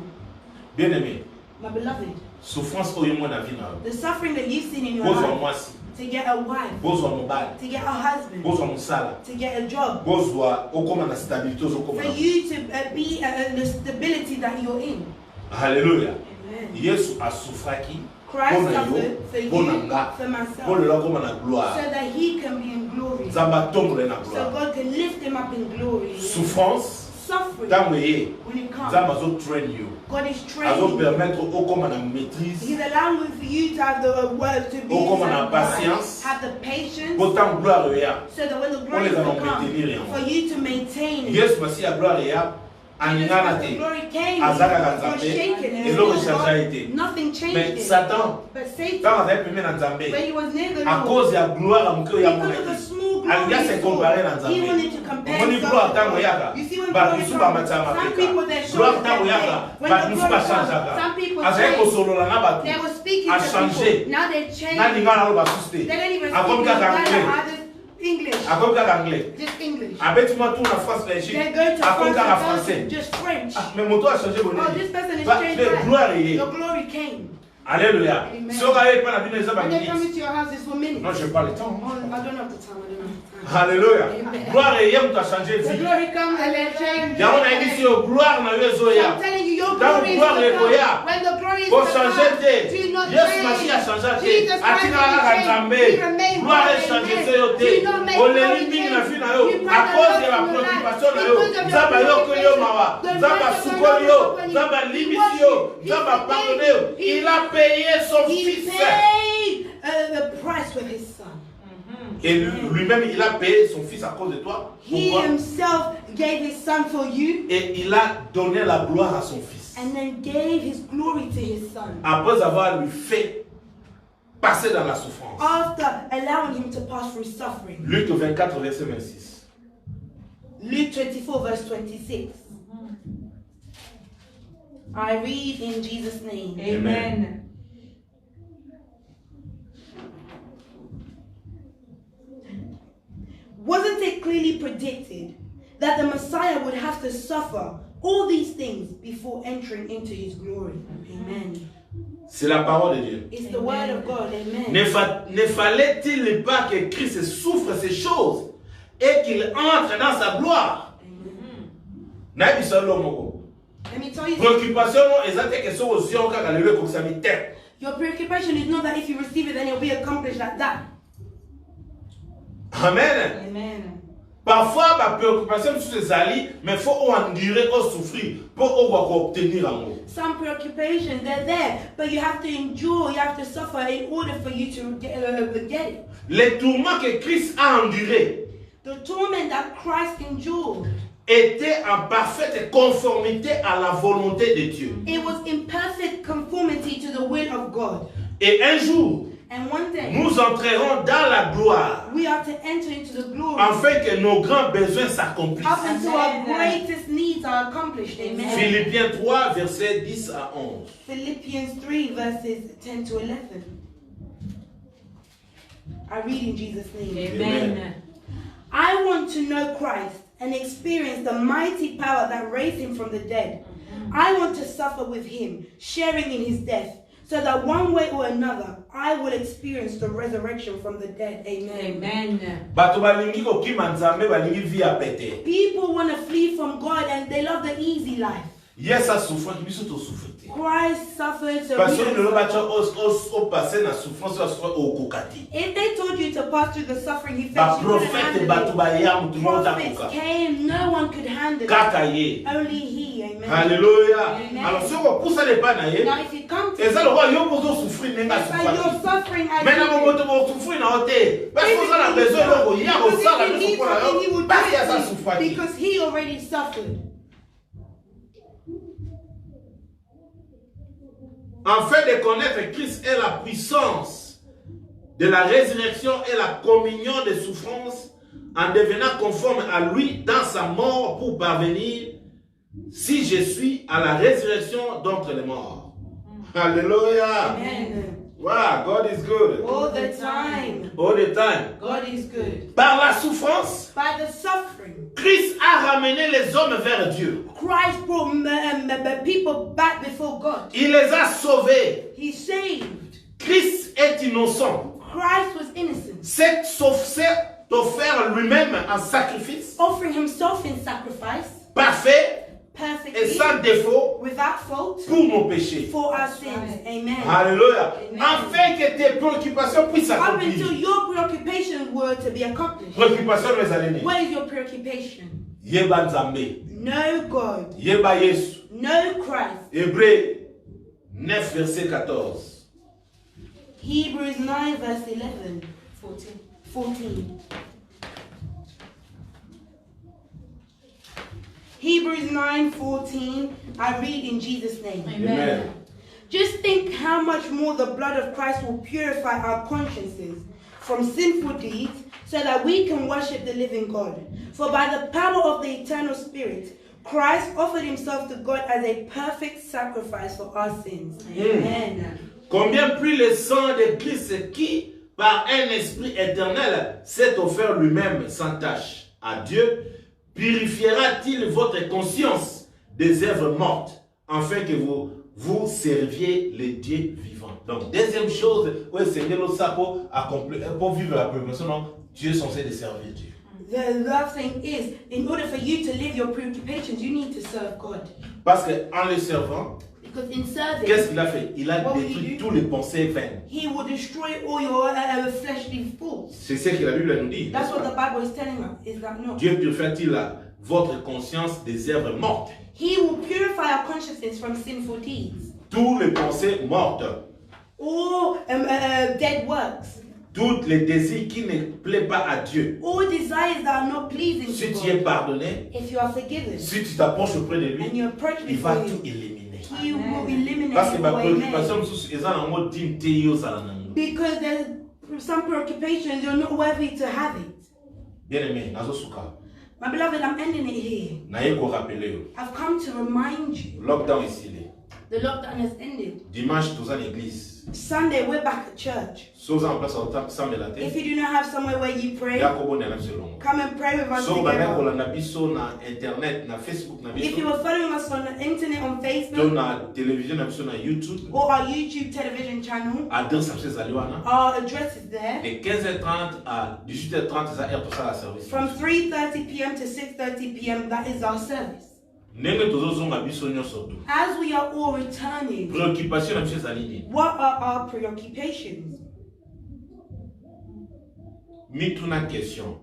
Bien aimé, My beloved, souffrance au moins la vie na. the suffering that you've seen in your Besoin life moi si, to get a wife, besoin mon bal, to get a husband, besoin mon sala, to get a job, besoin au comme la stabilité au comme. for you to be the stability that you're in. Alléluia. Amen. Yesu a souffert qui? Christ Bona yo, suffered for you, bona nga, for myself, pour le là comme la gloire. so that he can be in glory. Zamba tombe na So gloire. God can lift him up in glory. Souffrance, Suffering, tant que when it comes, Zamba zo train you. God is Azo training. permettre au comme la maîtrise. He's allowing for you to have the word to be Oh, comme on a have patience. the patience, Autant gloire ya. so that when the On glory les a will maintenir, come, hein. for you to maintain it. Yes, merci à gloire ya. Because Aningana when the te. glory came, Azaka it was kanzambe. shaken. Et And l'homme still change a God- été. nothing changed Mais it. Satan, But Satan, quand on a primé dans Zambé, when he was near the à Lord, cause ya gloire à mon cœur ya mon because of the église. small glory Alias he est saw, comparé dans he Zambé. wanted to compare On dit himself gloire to tango God. yaka. You see when Ba glory bisu comes, ba matama some peka. people they show Gloire that tango they- yaka. when Ba the bisu glory ba comes, changeaka. some people Azali change. kosolola na batu. They were speaking A to changé. people. Now they changed. Na lingana lo ba suste. They don't even A comme speak kaka Lingala, anglais. others English. A comme kaka anglais. Just English. A bêtement tout la France Belgique. They go to A comme France kaka and français. Belgium, just French. Ah, mais mon toit a changé mon Oh, this person is Bah, changed le life. gloire est. The glory came. Alléluia. Amen. Si on regarde pas la Bible, ça va When they come minutes. into your house, it's for minutes. Non, je parle de temps. Oh, I don't have the time. I don't have the time. Alléluia. Amen. Gloire est hier, tu as changé de The vie. glory comes and they change. Il y a un dit sur gloire na yezo I'm ya. telling you, your Dans glory is gloire to les come. boya. When the glory is Pour to changer come, te. do not Yes, change. Machi a changé te. Jesus Christ Atina la has kanzambe. changed. He remains Gloire God. est changé Amen. te yo te. Do not make O le glory liming change. na fi na yo. You À find cause the de la Lord in your préoccupation na life. yo. Because of your Zaba yo ko yo preoccupation. mawa. The Zaba voice of the sukoli Lord yo. is upon you. Zaba He limite wants yo. you. Zaba He pardonné yo. paid. Il a payé son He fils. paid the price with his son. Et lui-même, il a payé son fils à cause de toi. He Pourquoi? himself gave his son for you Et il a donné la gloire à son fils. and then gave his glory to his son. Après avoir lui fait passer dans la souffrance. After allowing him to pass through suffering. Luc 24, verset 26. Luke 24 verse 26. I read in Jesus' name. Amen. Wasn't it clearly predicted that the Messiah would have to suffer all these things before entering into his glory? Amen. C'est la parole de Dieu. It's the word of God. Amen. Ne fallait-il pas que Christ souffre ces choses et qu'il entre dans sa gloire? Let me tell you, Préoccupation exacte que sont aux yeux quand on le comme ça terre. your preoccupation is not that if you receive it, then it will be accomplished like that. Amen. Amen. Parfois, ma préoccupation sur ces alliés, mais il faut endurer ou souffrir pour obtenir l'amour. Some preoccupations, they're there, but you have to endure, you have to suffer in order for you to get it. Les tourments que Christ a endurés The torment that Christ endured, étaient en parfaite conformité à la volonté de Dieu. it was in perfect conformity to the will of God. Et un jour, And one day, nous entrerons dans la gloire we are to enter into the glory afin que nos grands besoins s'accomplissent. up until our Amen. greatest needs are accomplished. Amen. Philippiens 3, versets 10 à 11. Philippians 3 verses 10 to 11. I read in Jesus' name. Amen. I want to know Christ and experience the mighty power that raised him from the dead. I want to suffer with him, sharing in his death, so that one way or another I will experience the resurrection from the dead. Amen. Amen. Bato balingi kokima nzambe balingi vie à péter. People want to flee from God and they love the easy life. Yes, a souffrance, biso to souffrir. Christ suffered so Parce we que can le bacho suffer. au passer na souffrance la souffrance au kokati. If they told you to pass through the suffering he Ba faced, you couldn't prophète handle bato it. ba yam tout le monde Prophets akoka. came, no one could handle it. Kaka ye. Only he. Amen. Alléluia. Amen. Alors si on pousse les pas na ye, Now if you come to et ça le roi yo pozo souffrir nenga it's like you're souffrir. suffering as Mais na you mo moto mo souffrir na hote. Parce que ça la besoin lo ya ko Because ça la if he besoin needs pour la something, he will yo. do Parce que ça it souffrir. because he already suffered. Afin de connaître Christ et la puissance de la résurrection et la communion des souffrances, en devenant conforme à lui dans sa mort pour parvenir, si je suis à la résurrection d'entre les morts. Alléluia. Amen. Wow, God is good. All the time. All the time. God is good. Par la souffrance, By the suffering, Christ a ramené les hommes vers Dieu. Christ brought people back before God. Il les a sauvés. He saved. Christ est innocent. Christ was innocent, C'est offert lui-même en sacrifice, offering himself in sacrifice, parfait et perfectly, sans défaut without fault, pour nos péchés. for our sins. Amen. Alléluia. Amen. Afin que tes préoccupations puissent Up until s'accomplir. your preoccupations were to be accomplished. Préoccupation mes aînés. What is your preoccupation? Yeba Nzambe. Know God. Yeba Yesu. Know Christ. Hébreux 9 verset 14. Hebrews 9 verse 11. 14. Hebrews 9:14. I read in Jesus' name. Amen. Just think how much more the blood of Christ will purify our consciences from sinful deeds so that we can worship the living God. For by the power of the eternal Spirit, Christ offered himself to God as a perfect sacrifice for our sins. Amen. Combien plus le sang de Christ qui, par un esprit éternel, s'est offert lui-même sans tâche à Dieu, purifiera-t-il votre conscience des œuvres mortes, afin que vous serviez les dieux vivants. Donc, deuxième chose, oui, c'est le sapo pour vivre la prévention, non, Dieu est censé de servir Dieu. The last thing is, in order for you to live your preoccupations, you need to serve God. Parce qu'en le servant, Because in serving, qu'est-ce qu'il a fait? Il a What will détruit he do? tous les pensées vaines. he will destroy all your fleshly thoughts. C'est ce que la Bible nous dit. That's what the Bible is telling us, is that no. Dieu purifiera-t-il votre conscience des œuvres mortes? He will purify our consciousness from sinful deeds. Tous les pensées mortes, All dead works. tous les désirs qui ne plaisent pas à Dieu. All desires that are not pleasing Si to tu es God. pardonné, If you are forgiven si tu t'approches auprès de and lui, you approach il va before tout him, éliminer. he will eliminate Parce que it ma all. préoccupation, Amen. c'est en mode dignité, yo, ça l'en a. Because there's some preoccupations, you're not worthy to have it. Bien aimé, nazo souka. My beloved, I'm ending it here. naye korapele yo I've come to remind you lockdown esili the lockdown has ended. dimanche toza na église Sunday, we're back at church. so oza na place osambela If te you do not have somewhere where you pray, ya kobondela biso elongo come and pray with us so bandaki together. kolanda biso na internet na Facebook na If you biso were following us on the internet, on to Facebook, na télévision na biso na YouTube or our YouTube television channel, adresse na biso ezali wana our address is there. de 15h30 à 18h30 eza heure tosala service From 3:30 p.m. to 6:30 p.m., that is our service. ndenge tozozonga biso nyonso tu As we are all returning, préoccupation na biso ezali nini what are our preoccupations? mituna question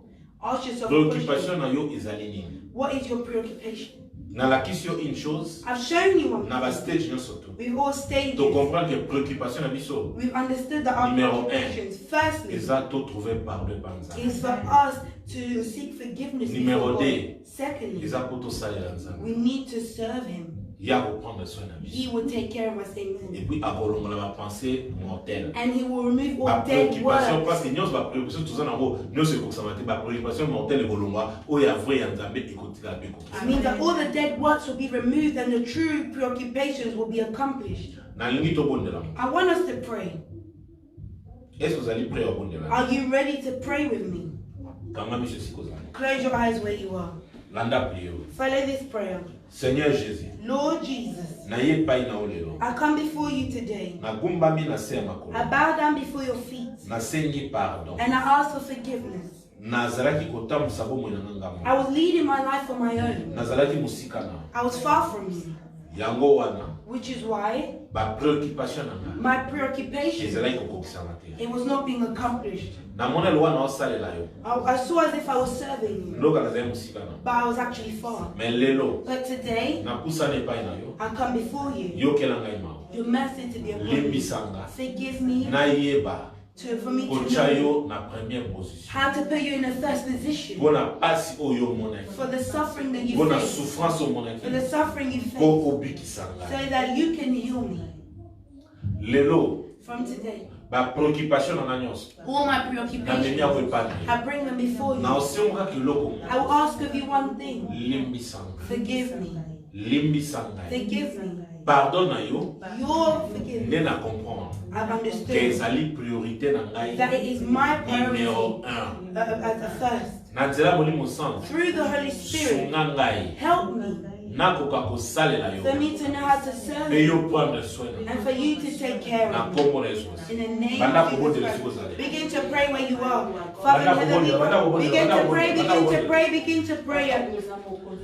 Ask yourself a question. préoccupation na yo ezali nini What is your preoccupation? nalakisi yo une chose I've shown you one. na bastage nyonso tu We've all stages. tocomprendre que préoccupation na biso We've understood that our Numéro preoccupations, firstly, eza totrouve pardon pa nzambe is for us to seek forgiveness Numéro before deux. God. Secondly, eza po tosalela nzambe we need to serve Him. ya koprendre soin na He biso will take care of us, amen. et puis akolongola bapensée mortelle And He will remove all dead bapréoccupation words. parce que nyonso bapréoccupation toza nango nyonso ekokisama te bapréoccupation mortelle ekolongwa oyo ya vrai ya nzambe ekotikala mpe It means that all the dead works will be removed and the true preoccupations will be accomplished. nalingi tobondela I want us to pray. est-ce ozali prêt obondela Are you ready to pray with me? kanga biso esikozala Close your eyes where you are. landa prie Follow this prayer. Seigneur Jésus Lord Jesus, naye epai na yo lelo I come before you today. nagumbami na se ya I makolo bow down before your feet nasengi pardon and I ask for forgiveness. nazalaki kotambusa bomoi na nga I ngamo was leading my life on my own. nazalaki mosika na I was far from you, yango wana which is why bapréoccupation na ngai my preoccupation, ezalaki kokokisama te it was not being accomplished. namona eloko wana osalela yo I saw as if I was serving you, ndoka nazali mosika na but I was actually far. me lelo But today, napusana epai na yo I come before you. yokela ngai mawa Your mercy to be upon me. limbisa nga Forgive me nayeba for me to kotia know yo na première position how to put you in the first position mpo na pasi oyo omonaki for the suffering that you mpo na face, souffrance for omonaki the suffering you mpo face, obikisa so ngai that you can heal me lelo from today. bapréoccupation na nga nyonso All my namemi yango preoccupations, epai na yo I bring them before na you. osengokaka eloko I will ask of you one thing. limbisa ngai Forgive me. limbisa ngai Forgive me. pardon na yo Your forgiveness. nde na comprendre I've ke understood ezali priorité na ngai that it is my priority numéro 1 as the first. na nzela molimo santu Through the Holy Spirit, sunga ngai help me nakoka kosalela yo for me to know how to serve mpe you yo prendre soin na and for you to take care na of me. nkombo na yesu In the name banda of kobondela Jesus esiko Christ. ozali Begin to pray where you are. Father, in heavenly Father, begin to pray, begin to pray, begin to pray.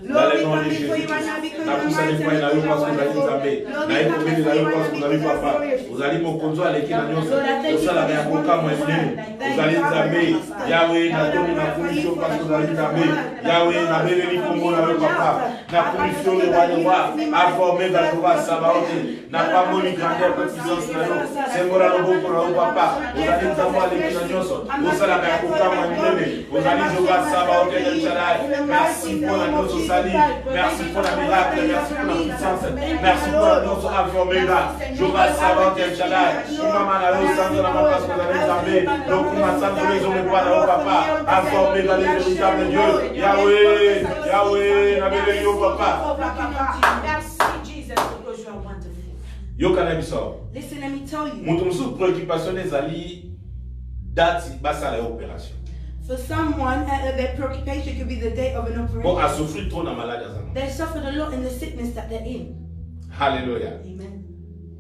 Lord, we come before you right now because you're nakusani mighty epai na yo and mpasi ozali powerful. nzambe Lord, we naye come komeli before na yo you right mpasi now ozali because you're papa glorious. ozali mokonzi aleki na nyonso Lord, I thank you for osalaka ya this kokamwa wonderful minene word. Thank ozali you, Father, nzambe for this yawe word. natoni na komisi yo mpasi ozali nzambe yawe nabeleli kombo na yo papa na komisi oyo wayewa aforme bato basaba ote na pamoni grandeur pe puissance na yo sengola loboko na yo papa ozali nzambe aleki na nyonso osalaka ya kokamwa minene ozali joba saba ote elshadai merci mpona nyonso osali merci mpona miracle merci mpona puissance merci mpona nyonso aformega joba saba ote elshadai imama na yo sanzo na mapasi ozali nzambe lokuma sanzo ezomepa na yo papa aformega le véritable dieu yawe nabeleli yo papa Merci Jesus because you are wonderful. yokana biso Listen, let me tell you. moto mosusu préoccupation ezali date basala ya opération For someone, their preoccupation could be the date of an bon operation. asouffrir trop na malade azana They suffered a lot in the sickness that they're in. halleluya Amen.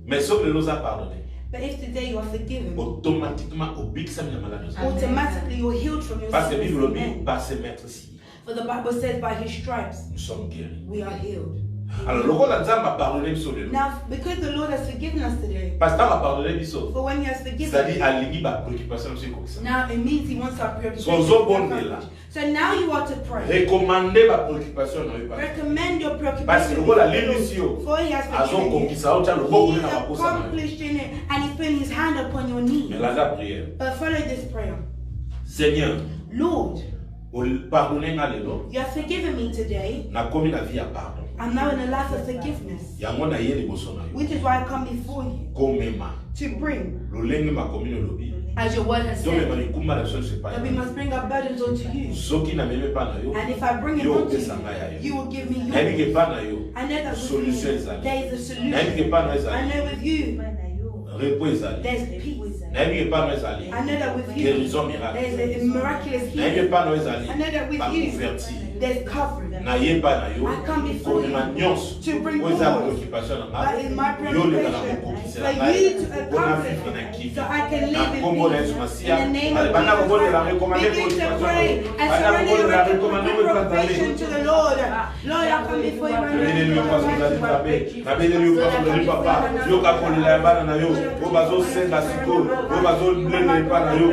mais soki lelo oza pardonné But if today you are forgiven, automatiquement obikisami na malade ozana automatically you're healed from your parce que sickness. bible lobi Amen. par ses maîtres si For the Bible says, by his stripes nous sommes guéris we are healed. alors lokola nzambe apardonné biso lelo Now, because the Lord has forgiven us today, parce que ntango apardonné biso for when he has forgiven c'est-à-dire us, alingi bapréoccupation na biso ekokisa now it means he wants our preoccupation. So, zobondela. So now you are to pray. recommande bapréoccupation na yo papa Recommend your parce que preoccupation. lokola limbisi yo For he has forgiven you. azokokisa otya loboko He ne na bakosa na yo accomplished in it and he's putting his hand upon your knee. mais langa prière But follow this prayer. seigneur Lord, pardonne nga lelo you have forgiven me today. nakomi na vie ya pardon I'm now in a life of forgiveness, yango naye liboso na yo which is why I come before you komema to bring lolenge makomi lolobi as your word has Donc, said, les kumba na biso c'est pas. that we must bring our burdens onto you. Soki na meme pa na yo. And if I bring it Yo onto pesa ngaya you, yo. you will give me Na yours. yebike pa na yo. I know that with Solution you, ezali. there is a Na yebike solution. pa na I ezali. know with you, Repos ezali. there's peace. Na yebike pa na ezali. I know that with you, Guérison miracle. there's a miraculous Na yebike healing. pa na ezali. I know that with Ba you, converti. there's covering. Na yeba na yo. I come before Ko you na nyonso. to bring Oza forward préoccupation na that nga. is my Yo le kana preoccupation mokokisi for na you ngai. to Bona accomplish vivre na kivi. so I can Na live in kombo na Yesu peace. Masia. In the name of Bana Jesus kobole la Christ, recommande begin to préoccupation. pray and Bana surrender kobole la your recommande preoccupation to the Lord. Lord, I come before you right Nabele liyo paso zali now. tabe. Nabele liyo paso zali papa. Yo kakolela ya bana na yo. O bazo senga siko. O bazo blele pa na yo.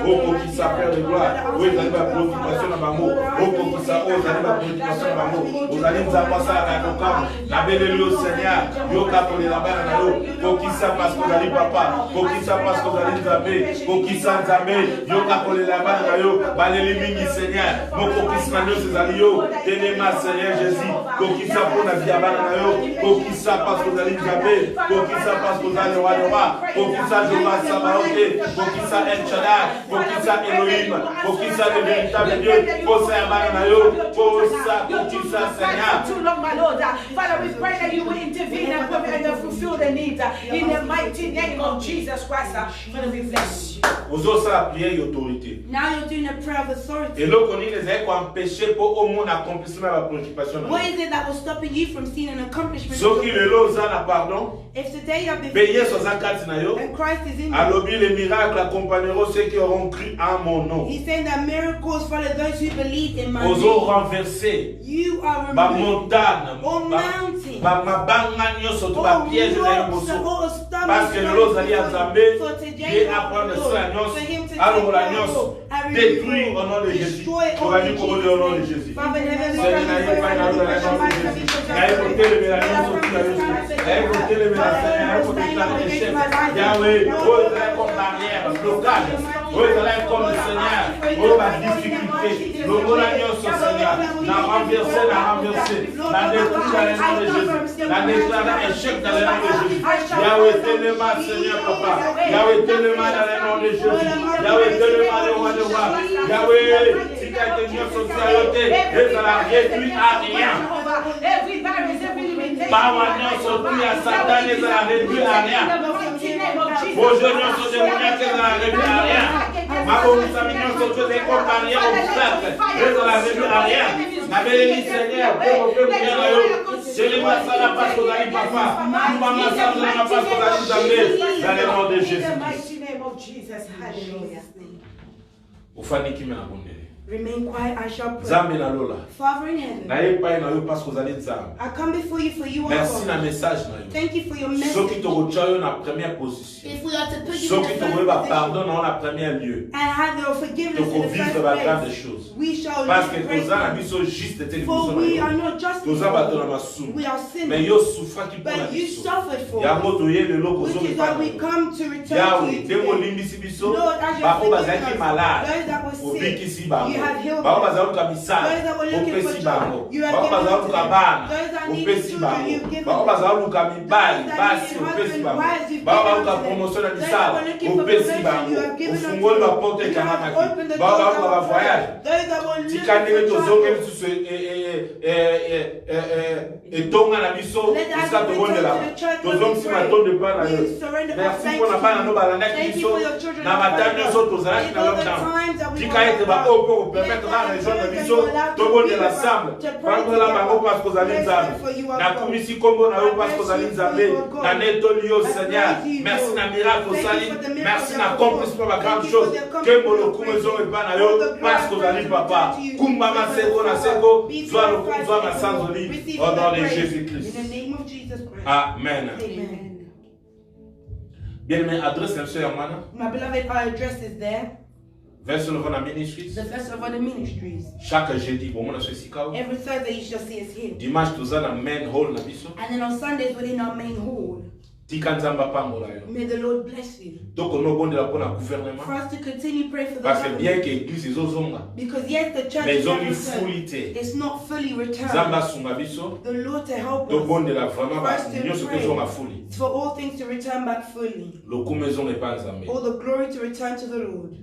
O kokisa père de gloire. O ezali ba préoccupation na bango. O kokisa o ezali ba préoccupation na bango. Ozali nzamba sala na kokam. Nabele liyo Seigneur. Yo kakolela bana na yo. Kokisa parce que ozali papa. Kokisa parce que ozali nzambe. Kokisa nzambe. Yo kakolela ya bana na yo. Baleli mingi Seigneur. Mo kokisa na yo ezali yo. Tenema Seigneur Jésus. Kokisa pona via bana na yo. Kokisa parce que ozali nzambe. Kokisa parce que ozali roi de roi. Kokisa Jehovah Sabaoth. Kokisa El Shaddai. Kokisa Elohim. Kokisa le véritable Dieu. Kosa ya bana na yo. Kosa kokisa Seigneur. Too long, my Lord. Father, we pray that you will intervene and fulfill the needs in the mighty name of Jesus Christ. Father, we bless you. Ozosa la prière et autorité. Now you're doing a prayer of authority. Et là, on dit les aïeux qu'on empêche pour au monde accomplissement de la préoccupation. What is it that was stopping you from seeing an accomplishment? Ceux qui le losent la pardon. If today you have been Payez 64 na yo. and Christ is in you, Alobi les miracles accompagneront ceux qui auront cru en mon nom. He's saying that miracles follow those who believe in my Ozo name. renverser. You are Ba removed. montagne. Oh, mountain. Ba mabanga nyonso to ba piège na rocks, yoboso. all stomachs, Parce que le lot ali à Zambé. for today, Viens apprendre Lord, ça à nyonso. for him to Alors la take nyonso. control and Détruire remove, au nom de Jésus. destroy On all va in dire comment dire au nom de Jesus' Jésus. name. Father, in heaven, we Seigneur, come n'ayez pas before you, une we la question nom my de Jésus. commission, N'ayez Lord. côté le Lord, mélange I sur come la to Jésus. stand up N'ayez côté le mélange, Father, n'ayez côté stand la up against chef. my life. Yahweh, Lord, oh, vous allez comme barrière, blocage. Oh, vous allez comme le Seigneur. Oh, ma difficulté. Le mot la nuance au Seigneur. La renverser, la renverser. La détruire dans le nom de Jésus. La déclarer échec dans le nom de Jésus. Yahweh, tellement, Seigneur, papa. Yahweh, tellement dans le nom de Jésus. Yahweh, tellement le roi de roi. Yahweh, si quelqu'un est socialité, et ça la réduit à rien. Power nyonso tu ya Satan ezala réduit à rien. Bonjour nyonso démoniaque ezala réduit à rien. Mabongisami nyonso tu ezali comme barrière obstacle ezala réduit à rien. Nabeleli Seigneur mpe mopeko ya na yo. Seli masala parce que ozali papa. Mba masala na parce que ozali Nzambe. Dans le nom de Jésus. Ofaniki me na bondeli. Remain quiet, I shall pray. Nzambe na lola. Father in heaven, Na ye pai na yo parce que ozali Nzambe. I come before you for you are Merci na God. message na yo. Thank you for your Soki message. tokotia yo na première position. If we are to put you in Soki the tokoyeba first pardon position na premier lieu. and have your forgiveness in the Tokovivre ba first grande place, chose. we shall Parce live que great toza na things. biso juste te For liboso we na are yo. not just Toza bato na people, masumu. we are Mais sinners. yo souffraki mpo na But you biso. suffered for Yango us, toye lelo which is kozomi why pa we come to return to Yahweh, you ndengo today. olimbisi biso, Lord, as you bako have bazalaki forgiven us, malade, those that were sick, obikisi bango. you have healed Bako them. bazaluka misala, Those that were looking for opesi job, bango. you have Bako given to bazaluka them. bana, Those that needed opesi children, bango. you've given Bako them. bazaluka mibali, Those that basi, needed opesi husband, bango. wives, you've Bako given baluka unto them. promotion na Those that misala, were looking for opesi promotion, bango. you have given unto Ofungoli them. ba porte You have ekanamaki. opened the Bako doors baluka of ba our voyage. Those that were looking Tikandele for tozoke travel. lisusu etonga na biso Let us esika return tobondela to the church when we tozongisi pray. matonde epai na yo. We surrender our Merci thanks mpo na to bana you. no balandaki Thank you biso for your children na that bata followed nyonso us. tozalaki In na all the lockdown. times that we Tika were ete locked baoyo down. mpo kopermettre Let kaka us région na pray biso that you allow tobondela to ensemble to pray pambola bango together. parce kozali Bless nzambe them for you are nakumisi nkombo na yo God. parce I kozali bless you nzambe for you are God. na netoli yo I Seigneur praise you, merci Lord. na miracle Thank you osali for the miracles merci that na were accomplissement ba performed. grande Thank you for chose the accomplishment kembo of lokumu praise. ezongo epai na All yo the glory parce and kozali praise papa return to you. kumba maseko na seko Be zwa lokumu glorified zwa forever. masanzoli Receive au nom the de praise. Jésus-Christ. In the name of Jesus Christ. Amen. Amen. Bien aimé, adresse la sœur Mana. My beloved, our address is there. Verset le vent ministries. The first of all the ministries. Chaque jeudi, bon, on a ceci kao. Every Thursday you shall see us here. Dimanche, tout ça, dans main hall na biso. And then on Sundays within our main hall. tika nzamba pambola yo. May the Lord bless you. Donc on obondela pour le gouvernement. For us to continue praying for the Parce que bien government. que l'église ezozonga, Because yes, the church mais is ils ont not une returned. folie te. It's not fully returned. Zamba sunga biso, The Lord to help donc us. bondela vraiment ba First to nyonso pray. kozonga folie. For all things to return back fully. Lokumu ezonga epa nzambe. All the glory to return to the Lord.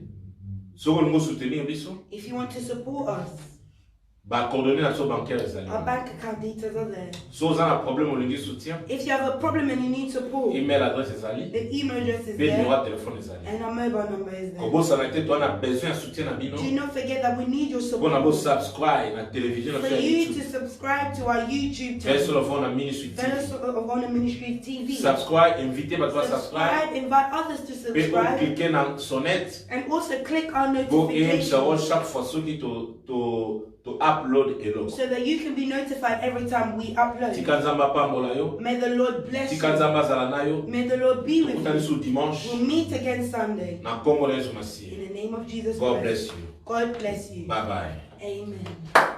Soko lingo soutenir biso, If you want to support us, ba coordonner na so bancaire ezali. our bank account details are there. So oza na problème olingi soutien, If you have a problem and you need support, email adresse ezali, the email address is pe numéro there de téléphone ezali. and our mobile number is there. Kobosana te to na besoin ya soutien na bino. Do not forget that we need your Pour na bo support. subscribe na télévision na For sur you to YouTube. subscribe to our YouTube Vessel channel, of Honor Ministry TV. Fellowship of Honor Ministry TV. Subscribe, invitez bato ba subscribe. Subscribe, invite others to Pe ou subscribe, cliquer na sonnette. and also click on Bo aim savoir notifications chaque fois ce qui to upload eloko. so that you can be notified every time we upload. Tika nzamba pambola yo. May the Lord bless Tika you. nzamba zala na yo. May the Lord be with Tukutani you. su dimanche. We'll meet again Sunday. Na kombo na Yesu Masihi. In the name of Jesus God Christ. bless you. God bless you. Bye bye. Amen.